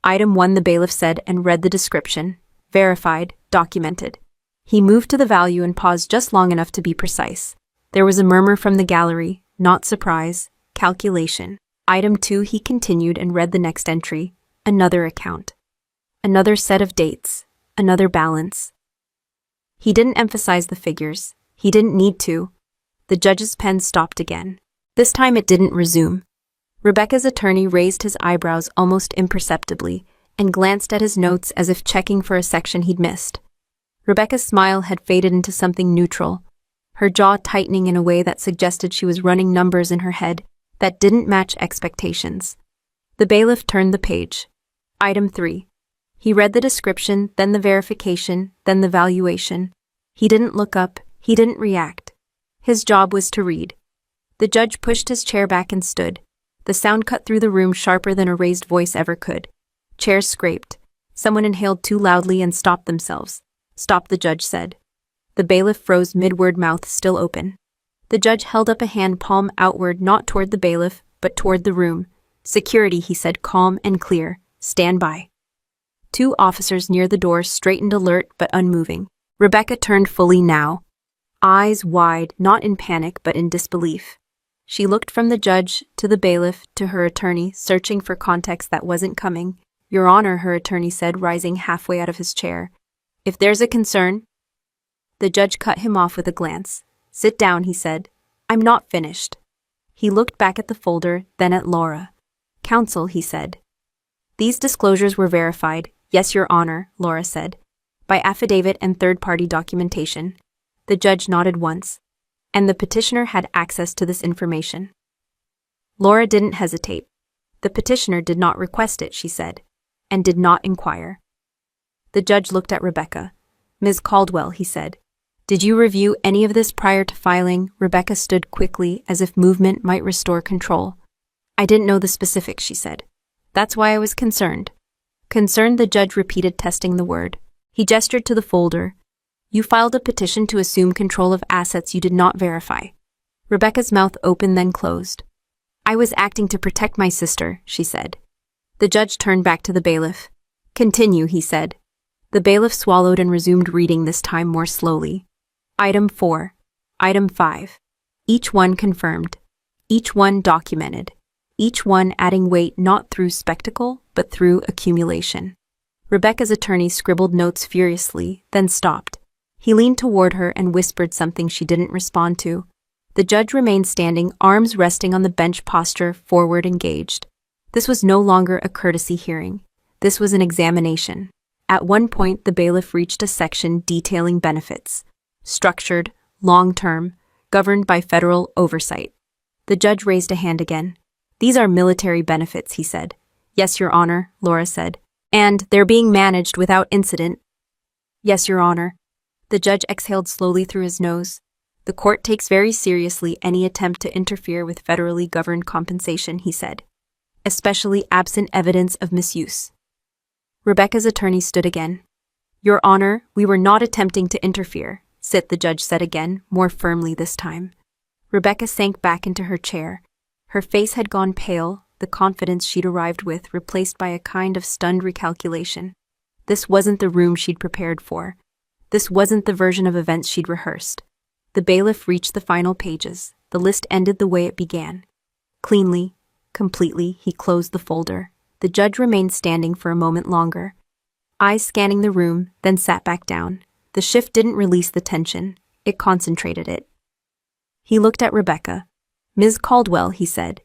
Item 1, the bailiff said, and read the description. Verified, documented. He moved to the value and paused just long enough to be precise. There was a murmur from the gallery, not surprise, calculation. Item 2, he continued and read the next entry. Another account. Another set of dates. Another balance. He didn't emphasize the figures. He didn't need to. The judge's pen stopped again. This time it didn't resume. Rebecca's attorney raised his eyebrows almost imperceptibly and glanced at his notes as if checking for a section he'd missed. Rebecca's smile had faded into something neutral, her jaw tightening in a way that suggested she was running numbers in her head that didn't match expectations. The bailiff turned the page. Item 3. He read the description, then the verification, then the valuation. He didn't look up, he didn't react. His job was to read. The judge pushed his chair back and stood. The sound cut through the room sharper than a raised voice ever could. Chairs scraped. Someone inhaled too loudly and stopped themselves. Stop, the judge said. The bailiff froze mid-word, mouth still open. The judge held up a hand, palm outward, not toward the bailiff, but toward the room. Security, he said, calm and clear. Stand by. 2 officers near the door straightened, alert but unmoving. Rebecca turned fully now, eyes wide, not in panic but in disbelief. She looked from the judge to the bailiff to her attorney, searching for context that wasn't coming. Your Honor, her attorney said, rising halfway out of his chair. If there's a concern... The judge cut him off with a glance. Sit down, he said. I'm not finished. He looked back at the folder, then at Laura. Counsel, he said. These disclosures were verified. Yes, Your Honor, Laura said. By affidavit and third-party documentation. The judge nodded once. And the petitioner had access to this information. Laura didn't hesitate. The petitioner did not request it, she said, and did not inquire. The judge looked at Rebecca. Ms. Caldwell, he said. Did you review any of this prior to filing? Rebecca stood quickly, as if movement might restore control. I didn't know the specifics, she said. That's why I was concerned. Concerned, the judge repeated, testing the word. He gestured to the folder. You filed a petition to assume control of assets you did not verify. Rebecca's mouth opened, then closed. I was acting to protect my sister, she said. The judge turned back to the bailiff. Continue, he said. The bailiff swallowed and resumed reading, this time more slowly. Item 4. Item 5. Each one confirmed. Each one documented. Each one adding weight not through spectacle, but through accumulation. Rebecca's attorney scribbled notes furiously, then stopped. He leaned toward her and whispered something she didn't respond to. The judge remained standing, arms resting on the bench, posture forward, engaged. This was no longer a courtesy hearing. This was an examination. At one point, the bailiff reached a section detailing benefits. Structured, long-term, governed by federal oversight. The judge raised a hand again. These are military benefits, he said. Yes, Your Honor, Laura said. And they're being managed without incident. Yes, Your Honor. The judge exhaled slowly through his nose. The court takes very seriously any attempt to interfere with federally governed compensation, he said, especially absent evidence of misuse. Rebecca's attorney stood again. Your Honor, we were not attempting to interfere, the judge said again, more firmly this time. Rebecca sank back into her chair. Her face had gone pale, the confidence she'd arrived with replaced by a kind of stunned recalculation. This wasn't the room she'd prepared for. This wasn't the version of events she'd rehearsed. The bailiff reached the final pages. The list ended the way it began. Cleanly, completely, he closed the folder. The judge remained standing for a moment longer, eyes scanning the room, then sat back down. The shift didn't release the tension. It concentrated it. He looked at Rebecca. Ms. Caldwell, he said.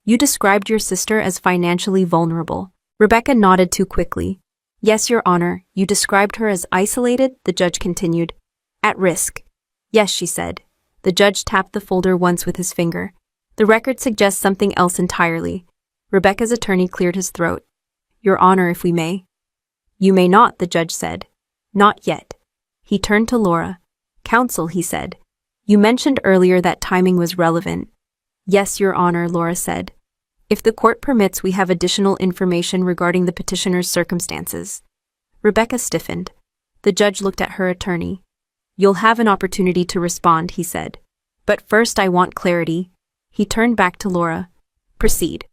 You described your sister as financially vulnerable. Rebecca nodded too quickly. Yes, Your Honor, you described her as isolated, the judge continued. At risk. Yes, she said. The judge tapped the folder once with his finger. The record suggests something else entirely. Rebecca's attorney cleared his throat. Your Honor, if we may. You may not, the judge said. Not yet. He turned to Laura. Counsel, he said. You mentioned earlier that timing was relevant. Yes, Your Honor, Laura said. If the court permits, we have additional information regarding the petitioner's circumstances. Rebecca stiffened. The judge looked at her attorney. "You'll have an opportunity to respond," he said. "But first I want clarity." He turned back to Laura. "Proceed."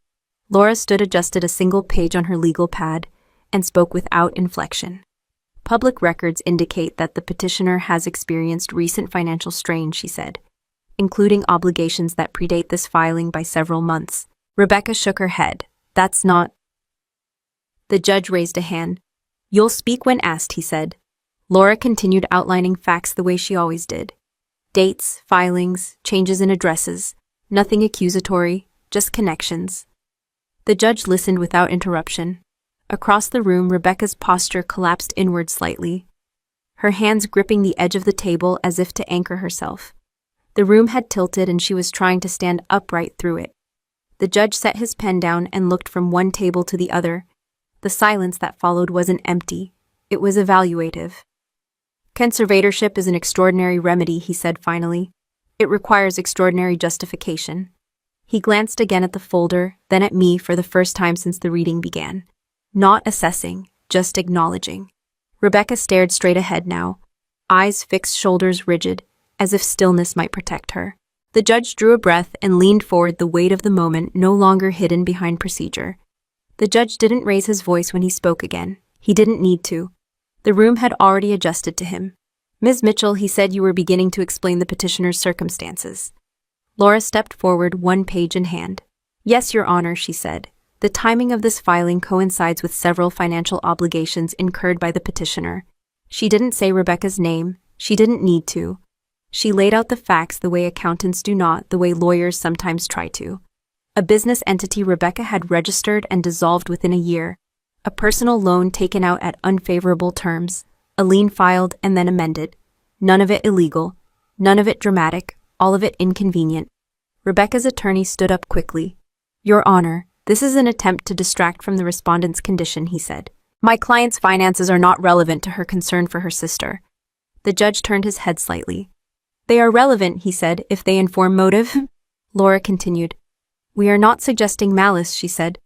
Laura adjusted a single page on her legal pad and spoke without inflection. "Public records indicate that the petitioner has experienced recent financial strain," she said, "including obligations that predate this filing by several months." Rebecca shook her head. "That's not—" The judge raised a hand. "You'll speak when asked," he said. Laura continued outlining facts the way she always did. Dates, filings, changes in addresses, nothing accusatory, just connections. The judge listened without interruption. Across the room, Rebecca's posture collapsed inward slightly, her hands gripping the edge of the table as if to anchor herself. The room had tilted and she was trying to stand upright through it. The judge set his pen down and looked from one table to the other. The silence that followed wasn't empty. It was evaluative. "Conservatorship is an extraordinary remedy," he said finally. "It requires extraordinary justification." He glanced again at the folder, then at me for the first time since the reading began. Not assessing, just acknowledging. Rebecca stared straight ahead now, eyes fixed, shoulders rigid, as if stillness might protect her. The judge drew a breath and leaned forward, the weight of the moment no longer hidden behind procedure. The judge didn't raise his voice when he spoke again. He didn't need to. The room had already adjusted to him. "Ms. Mitchell," he said, "you were beginning to explain the petitioner's circumstances." Laura stepped forward, one page in hand. "Yes, Your Honor," she said. "The timing of this filing coincides with several financial obligations incurred by the petitioner." She didn't say Rebecca's name. She didn't need to. She laid out the facts the way accountants do, not the way lawyers sometimes try to. A business entity Rebecca had registered and dissolved within a year. A personal loan taken out at unfavorable terms. A lien filed and then amended. None of it illegal. None of it dramatic. All of it inconvenient. Rebecca's attorney stood up quickly. "Your Honor, this is an attempt to distract from the respondent's condition," he said. "My client's finances are not relevant to her concern for her sister." The judge turned his head slightly. "They are relevant," he said, "if they inform motive." Laura continued. "We are not suggesting malice," she said.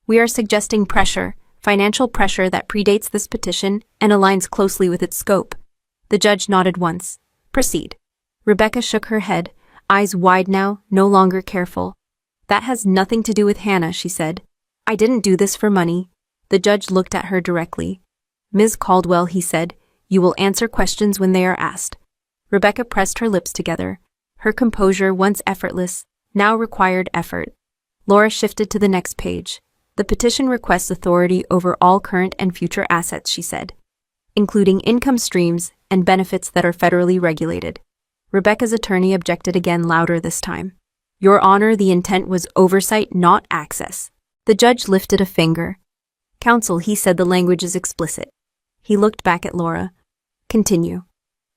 "We are suggesting pressure, financial pressure that predates this petition and aligns closely with its scope." The judge nodded once. "Proceed." Rebecca shook her head, eyes wide now, no longer careful. "That has nothing to do with Hannah," she said. "I didn't do this for money." The judge looked at her directly. "Ms. Caldwell," he said, "you will answer questions when they are asked." Rebecca pressed her lips together. Her composure, once effortless, now required effort. Laura shifted to the next page. "The petition requests authority over all current and future assets," she said, "including income streams and benefits that are federally regulated." Rebecca's attorney objected again, louder this time. "Your Honor, the intent was oversight, not access." The judge lifted a finger. "Counsel," he said, "the language is explicit." He looked back at Laura. "Continue."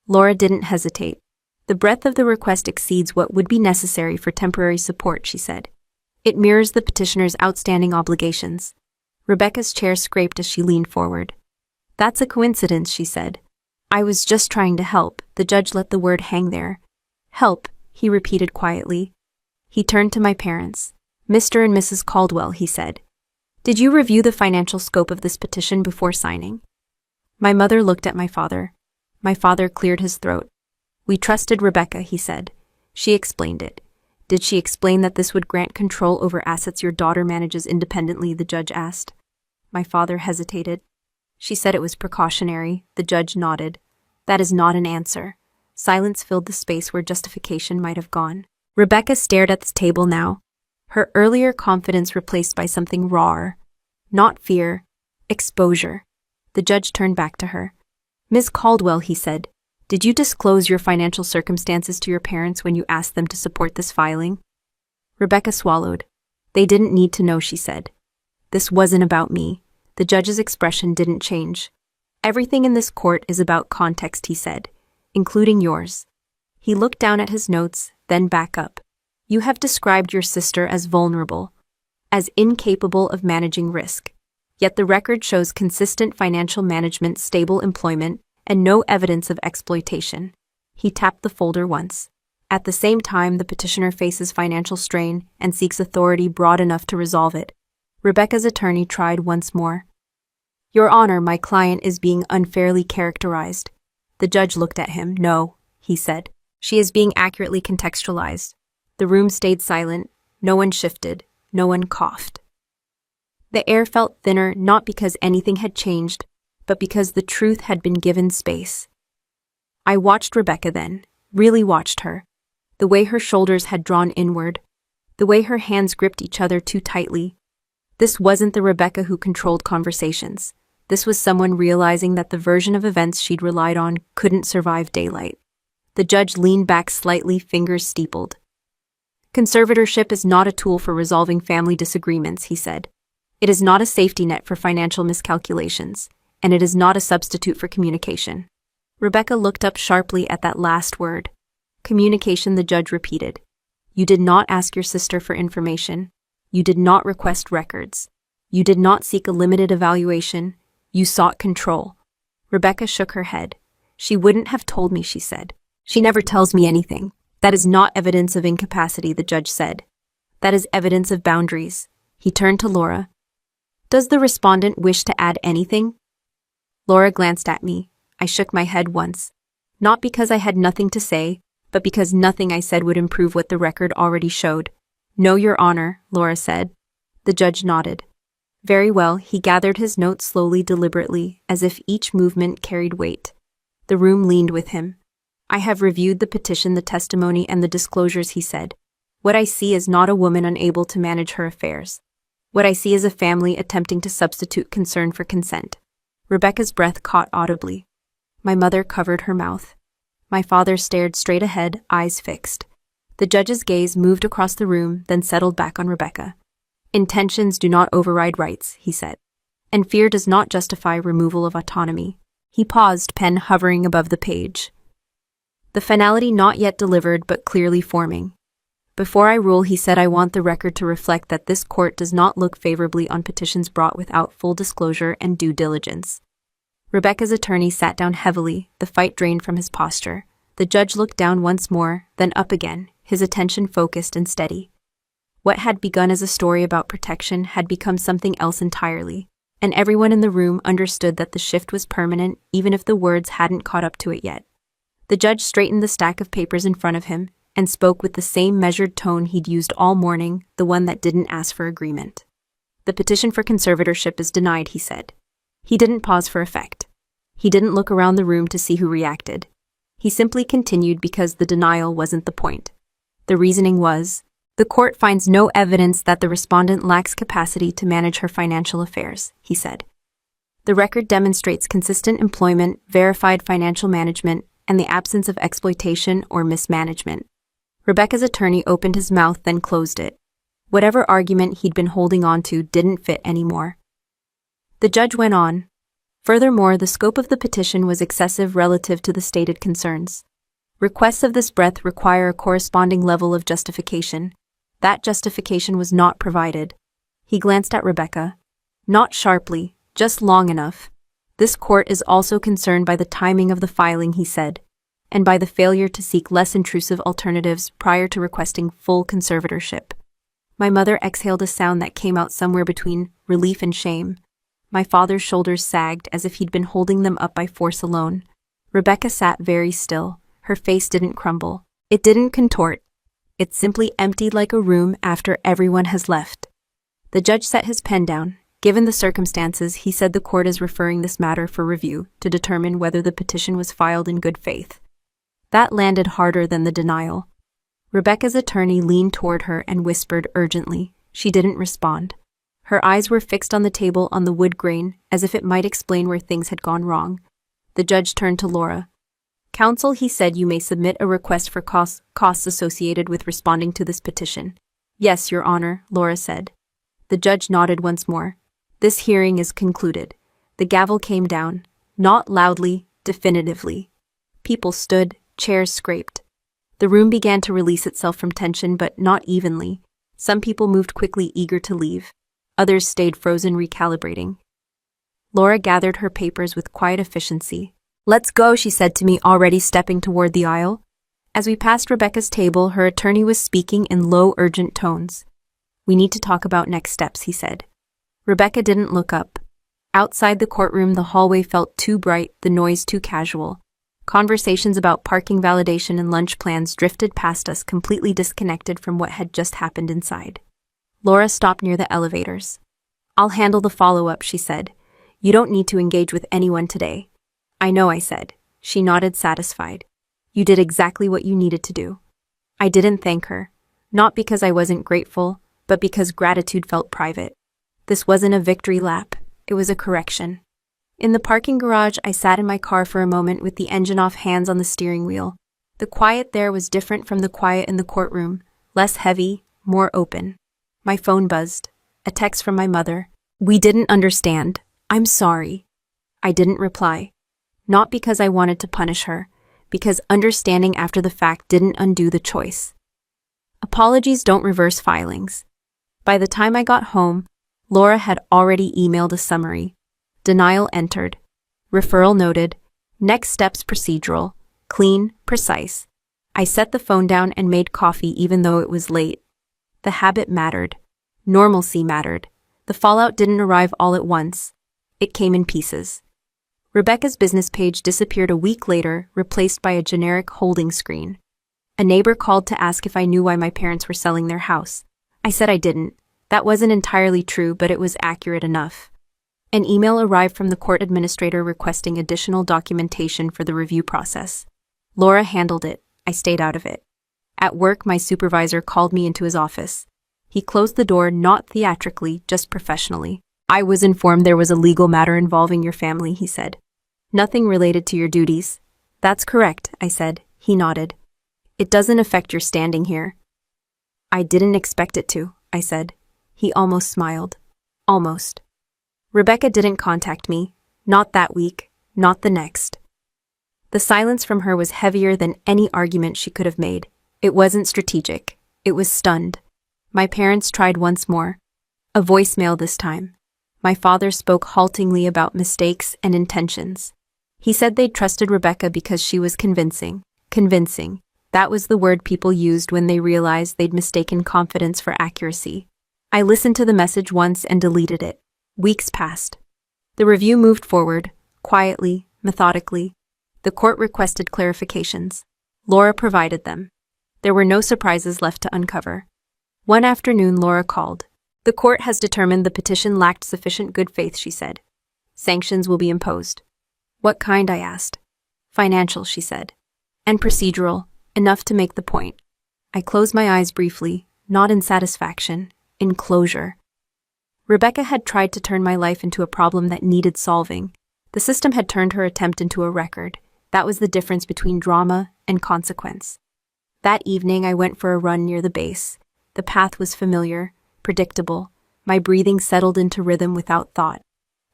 Laura didn't hesitate. "The breadth of the request exceeds what would be necessary for temporary support," she said. "It mirrors the petitioner's outstanding obligations." Rebecca's chair scraped as she leaned forward. "That's a coincidence," she said. "I was just trying to help." The judge let the word hang there. "Help," he repeated quietly. He turned to my parents. "Mr. and Mrs. Caldwell," he said. "Did you review the financial scope of this petition before signing?" My mother looked at my father. My father cleared his throat. "We trusted Rebecca," he said. "She explained it." "Did she explain that this would grant control over assets your daughter manages independently?" the judge asked. My father hesitated. "She said it was precautionary." The judge nodded. "That is not an answer." Silence filled the space where justification might have gone. Rebecca stared at the table now, her earlier confidence replaced by something rawer. Not fear, exposure. The judge turned back to her. "Ms. Caldwell," he said, "did you disclose your financial circumstances to your parents when you asked them to support this filing?" Rebecca swallowed. "They didn't need to know," she said. "This wasn't about me." The judge's expression didn't change. "Everything in this court is about context," he said, "including yours." He looked down at his notes, then back up. "You have described your sister as vulnerable, as incapable of managing risk. Yet the record shows consistent financial management, stable employment, and no evidence of exploitation." He tapped the folder once. "At the same time, the petitioner faces financial strain and seeks authority broad enough to resolve it." Rebecca's attorney tried once more. Your Honor, my client is being unfairly characterized. The judge looked at him. No, he said. She is being accurately contextualized. The room stayed silent. No one shifted. No one coughed. The air felt thinner, not because anything had changed, but because the truth had been given space. I watched Rebecca then, really watched her. The way her shoulders had drawn inward, the way her hands gripped each other too tightly. This wasn't the Rebecca who controlled conversations. This was someone realizing that the version of events she'd relied on couldn't survive daylight. The judge leaned back slightly, fingers steepled. Conservatorship is not a tool for resolving family disagreements, he said. It is not a safety net for financial miscalculations, and it is not a substitute for communication. Rebecca looked up sharply at that last word. Communication, the judge repeated. You did not ask your sister for information. You did not request records. You did not seek a limited evaluation. You sought control. Rebecca shook her head. She wouldn't have told me, she said. She never tells me anything. That is not evidence of incapacity, the judge said. That is evidence of boundaries. He turned to Laura. Does the respondent wish to add anything? Laura glanced at me. I shook my head once. Not because I had nothing to say, but because nothing I said would improve what the record already showed. No, Your Honor, Laura said. The judge nodded. Very well, he gathered his notes slowly, deliberately, as if each movement carried weight. The room leaned with him. I have reviewed the petition, the testimony, and the disclosures, he said. What I see is not a woman unable to manage her affairs. What I see is a family attempting to substitute concern for consent. Rebecca's breath caught audibly. My mother covered her mouth. My father stared straight ahead, eyes fixed. The judge's gaze moved across the room, then settled back on Rebecca. Intentions do not override rights, he said. And fear does not justify removal of autonomy. He paused, pen hovering above the page. The finality not yet delivered, but clearly forming. Before I rule, he said, I want the record to reflect that this court does not look favorably on petitions brought without full disclosure and due diligence. Rebecca's attorney sat down heavily, the fight drained from his posture. The judge looked down once more, then up again, his attention focused and steady. What had begun as a story about protection had become something else entirely, and everyone in the room understood that the shift was permanent, even if the words hadn't caught up to it yet. The judge straightened the stack of papers in front of him and spoke with the same measured tone he'd used all morning, the one that didn't ask for agreement. The petition for conservatorship is denied, he said. He didn't pause for effect. He didn't look around the room to see who reacted. He simply continued because the denial wasn't the point. The reasoning was, the court finds no evidence that the respondent lacks capacity to manage her financial affairs, he said. The record demonstrates consistent employment, verified financial management, and the absence of exploitation or mismanagement. Rebecca's attorney opened his mouth, then closed it. Whatever argument he'd been holding on to didn't fit anymore. The judge went on. Furthermore, the scope of the petition was excessive relative to the stated concerns. Requests of this breadth require a corresponding level of justification. That justification was not provided. He glanced at Rebecca. Not sharply, just long enough. This court is also concerned by the timing of the filing, he said, and by the failure to seek less intrusive alternatives prior to requesting full conservatorship. My mother exhaled a sound that came out somewhere between relief and shame. My father's shoulders sagged as if he'd been holding them up by force alone. Rebecca sat very still. Her face didn't crumble. It didn't contort. It simply emptied like a room after everyone has left. The judge set his pen down. Given the circumstances, he said the court is referring this matter for review to determine whether the petition was filed in good faith. That landed harder than the denial. Rebecca's attorney leaned toward her and whispered urgently. She didn't respond. Her eyes were fixed on the table on the wood grain, as if it might explain where things had gone wrong. The judge turned to Laura. Counsel, he said, you may submit a request for costs associated with responding to this petition. Yes, Your Honor, Laura said. The judge nodded once more. This hearing is concluded. The gavel came down, not loudly, definitively. People stood, chairs scraped. The room began to release itself from tension, but not evenly. Some people moved quickly, eager to leave. Others stayed frozen, recalibrating. Laura gathered her papers with quiet efficiency. Let's go, she said to me, already stepping toward the aisle. As we passed Rebecca's table, her attorney was speaking in low, urgent tones. We need to talk about next steps, he said. Rebecca didn't look up. Outside the courtroom, the hallway felt too bright, the noise too casual. Conversations about parking validation and lunch plans drifted past us, completely disconnected from what had just happened inside. Laura stopped near the elevators. "I'll handle the follow-up," she said. "You don't need to engage with anyone today." "I know," I said. She nodded, satisfied. "You did exactly what you needed to do." I didn't thank her. Not because I wasn't grateful, but because gratitude felt private. This wasn't a victory lap. It was a correction. In the parking garage, I sat in my car for a moment with the engine off, hands on the steering wheel. The quiet there was different from the quiet in the courtroom, less heavy, more open. My phone buzzed. A text from my mother. "We didn't understand. I'm sorry." I didn't reply. Not because I wanted to punish her, because understanding after the fact didn't undo the choice. Apologies don't reverse filings. By the time I got home, Laura had already emailed a summary. Denial entered. Referral noted. Next steps procedural. Clean, precise. I set the phone down and made coffee even though it was late. The habit mattered. Normalcy mattered. The fallout didn't arrive all at once. It came in pieces. Rebecca's business page disappeared a week later, replaced by a generic holding screen. A neighbor called to ask if I knew why my parents were selling their house. I said I didn't. That wasn't entirely true, but it was accurate enough. An email arrived from the court administrator requesting additional documentation for the review process. Laura handled it. I stayed out of it. At work, my supervisor called me into his office. He closed the door, not theatrically, just professionally. "I was informed there was a legal matter involving your family," he said. "Nothing related to your duties." "That's correct," I said. He nodded. "It doesn't affect your standing here." "I didn't expect it to," I said. He almost smiled. Almost. Rebecca didn't contact me. Not that week. Not the next. The silence from her was heavier than any argument she could have made. It wasn't strategic. It was stunned. My parents tried once more. A voicemail this time. My father spoke haltingly about mistakes and intentions. He said they'd trusted Rebecca because she was convincing. Convincing. That was the word people used when they realized they'd mistaken confidence for accuracy. I listened to the message once and deleted it. Weeks passed. The review moved forward, quietly, methodically. The court requested clarifications. Laura provided them. There were no surprises left to uncover. One afternoon, Laura called. "The court has determined the petition lacked sufficient good faith," she said. "Sanctions will be imposed." "What kind?" I asked. "Financial," she said. "And procedural, enough to make the point." I closed my eyes briefly, not in satisfaction, in closure. Rebecca had tried to turn my life into a problem that needed solving. The system had turned her attempt into a record. That was the difference between drama and consequence. That evening, I went for a run near the base. The path was familiar, predictable. My breathing settled into rhythm without thought.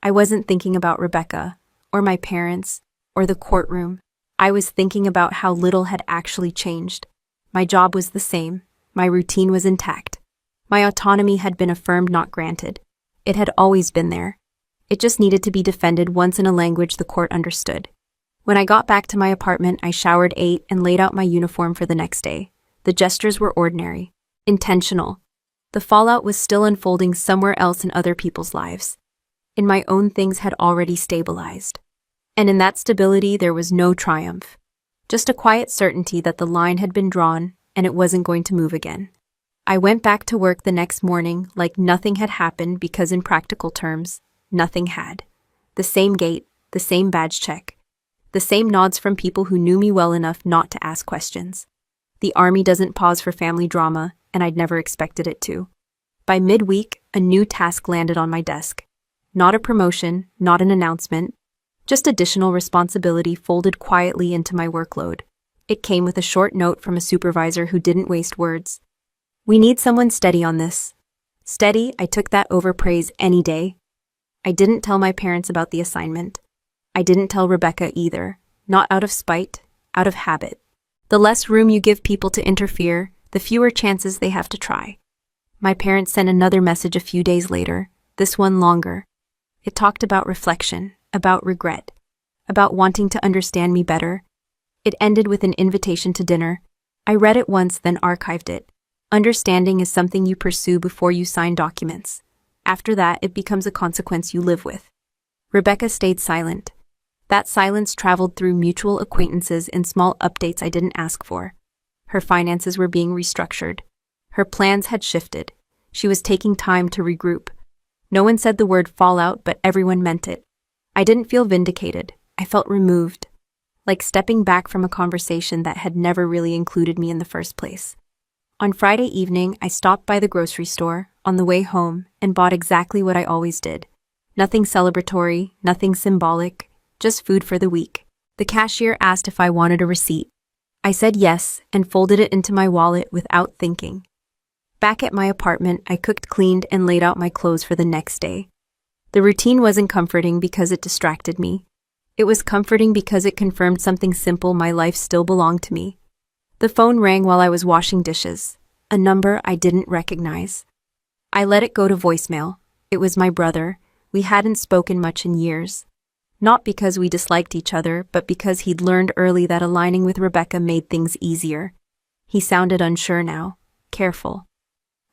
I wasn't thinking about Rebecca, or my parents, or the courtroom. I was thinking about how little had actually changed. My job was the same. My routine was intact. My autonomy had been affirmed, not granted. It had always been there. It just needed to be defended once in a language the court understood. When I got back to my apartment, I showered, ate, and laid out my uniform for the next day. The gestures were ordinary, intentional. The fallout was still unfolding somewhere else in other people's lives. In my own, things had already stabilized. And in that stability, there was no triumph. Just a quiet certainty that the line had been drawn and it wasn't going to move again. I went back to work the next morning like nothing had happened because, in practical terms, nothing had. The same gate, the same badge check, the same nods from people who knew me well enough not to ask questions. The army doesn't pause for family drama, and I'd never expected it to. By midweek, a new task landed on my desk. Not a promotion, not an announcement, just additional responsibility folded quietly into my workload. It came with a short note from a supervisor who didn't waste words. "We need someone steady on this." Steady, I took that over praise any day. I didn't tell my parents about the assignment. I didn't tell Rebecca either, not out of spite, out of habit. The less room you give people to interfere, the fewer chances they have to try. My parents sent another message a few days later, this one longer. It talked about reflection, about regret, about wanting to understand me better. It ended with an invitation to dinner. I read it once, then archived it. Understanding is something you pursue before you sign documents. After that, it becomes a consequence you live with. Rebecca stayed silent. That silence traveled through mutual acquaintances in small updates I didn't ask for. Her finances were being restructured. Her plans had shifted. She was taking time to regroup. No one said the word fallout, but everyone meant it. I didn't feel vindicated. I felt removed, like stepping back from a conversation that had never really included me in the first place. On Friday evening, I stopped by the grocery store on the way home and bought exactly what I always did. Nothing celebratory, nothing symbolic, just food for the week. The cashier asked if I wanted a receipt. I said yes and folded it into my wallet without thinking. Back at my apartment, I cooked, cleaned, and laid out my clothes for the next day. The routine wasn't comforting because it distracted me. It was comforting because it confirmed something simple: my life still belonged to me. The phone rang while I was washing dishes, a number I didn't recognize. I let it go to voicemail. It was my brother. We hadn't spoken much in years. Not because we disliked each other, but because he'd learned early that aligning with Rebecca made things easier. He sounded unsure now, careful.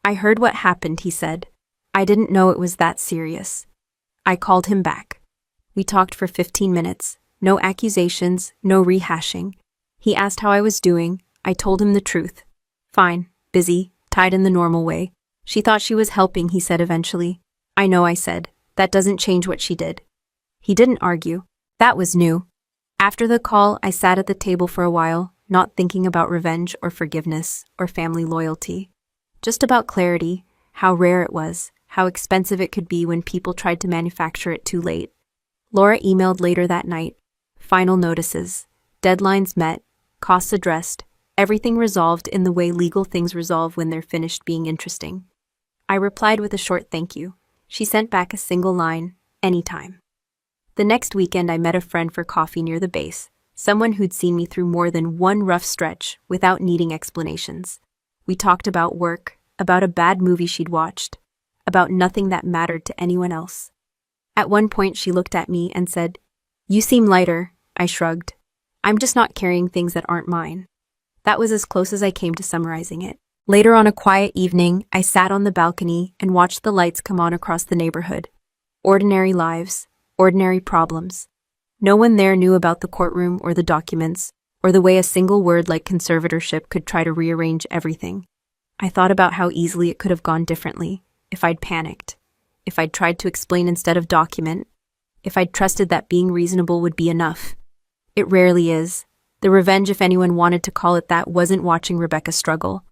"I heard what happened," he said. "I didn't know it was that serious." I called him back. We talked for 15 minutes. No accusations, no rehashing. He asked how I was doing. I told him the truth. "Fine, busy, tied in the normal way." "She thought she was helping," he said eventually. "I know," I said. "That doesn't change what she did." He didn't argue. That was new. After the call, I sat at the table for a while, not thinking about revenge or forgiveness or family loyalty. Just about clarity, how rare it was, how expensive it could be when people tried to manufacture it too late. Laura emailed later that night. Final notices. Deadlines met. Costs addressed. Everything resolved in the way legal things resolve when they're finished being interesting. I replied with a short thank you. She sent back a single line, "Anytime." The next weekend, I met a friend for coffee near the base, someone who'd seen me through more than one rough stretch without needing explanations. We talked about work, about a bad movie she'd watched, about nothing that mattered to anyone else. At one point, she looked at me and said, "You seem lighter." I shrugged. "I'm just not carrying things that aren't mine." That was as close as I came to summarizing it. Later, on a quiet evening, I sat on the balcony and watched the lights come on across the neighborhood. Ordinary lives, ordinary problems. No one there knew about the courtroom or the documents, or the way a single word like conservatorship could try to rearrange everything. I thought about how easily it could have gone differently, if I'd panicked, if I'd tried to explain instead of document, if I'd trusted that being reasonable would be enough. It rarely is. The revenge, if anyone wanted to call it that, wasn't watching Rebecca struggle.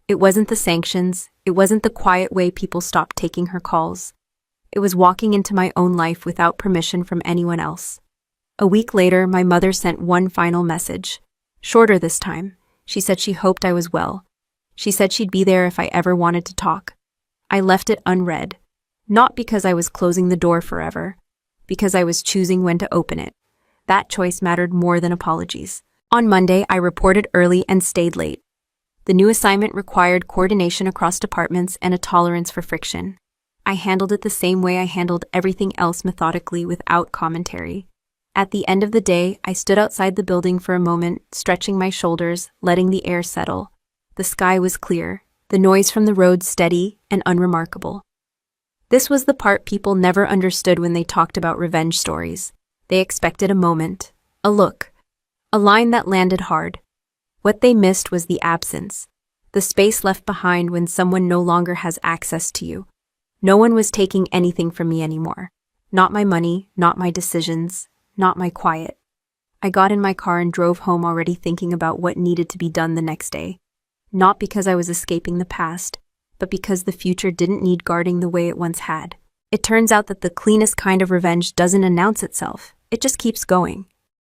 It wasn't the sanctions. It wasn't the quiet way people stopped taking her calls. It was walking into my own life without permission from anyone else. A week later, my mother sent one final message. Shorter this time. She said she hoped I was well. She said she'd be there if I ever wanted to talk. I left it unread. Not because I was closing the door forever, because I was choosing when to open it. That choice mattered more than apologies. On Monday, I reported early and stayed late. The new assignment required coordination across departments and a tolerance for friction. I handled it the same way I handled everything else, methodically, without commentary. At the end of the day, I stood outside the building for a moment, stretching my shoulders, letting the air settle. The sky was clear, the noise from the road steady and unremarkable. This was the part people never understood when they talked about revenge stories. They expected a moment, a look, a line that landed hard. What they missed was the absence, the space left behind when someone no longer has access to you. No one was taking anything from me anymore. Not my money, not my decisions, not my quiet. I got in my car and drove home, already thinking about what needed to be done the next day. Not because I was escaping the past, but because the future didn't need guarding the way it once had. It turns out that the cleanest kind of revenge doesn't announce itself. It just keeps going.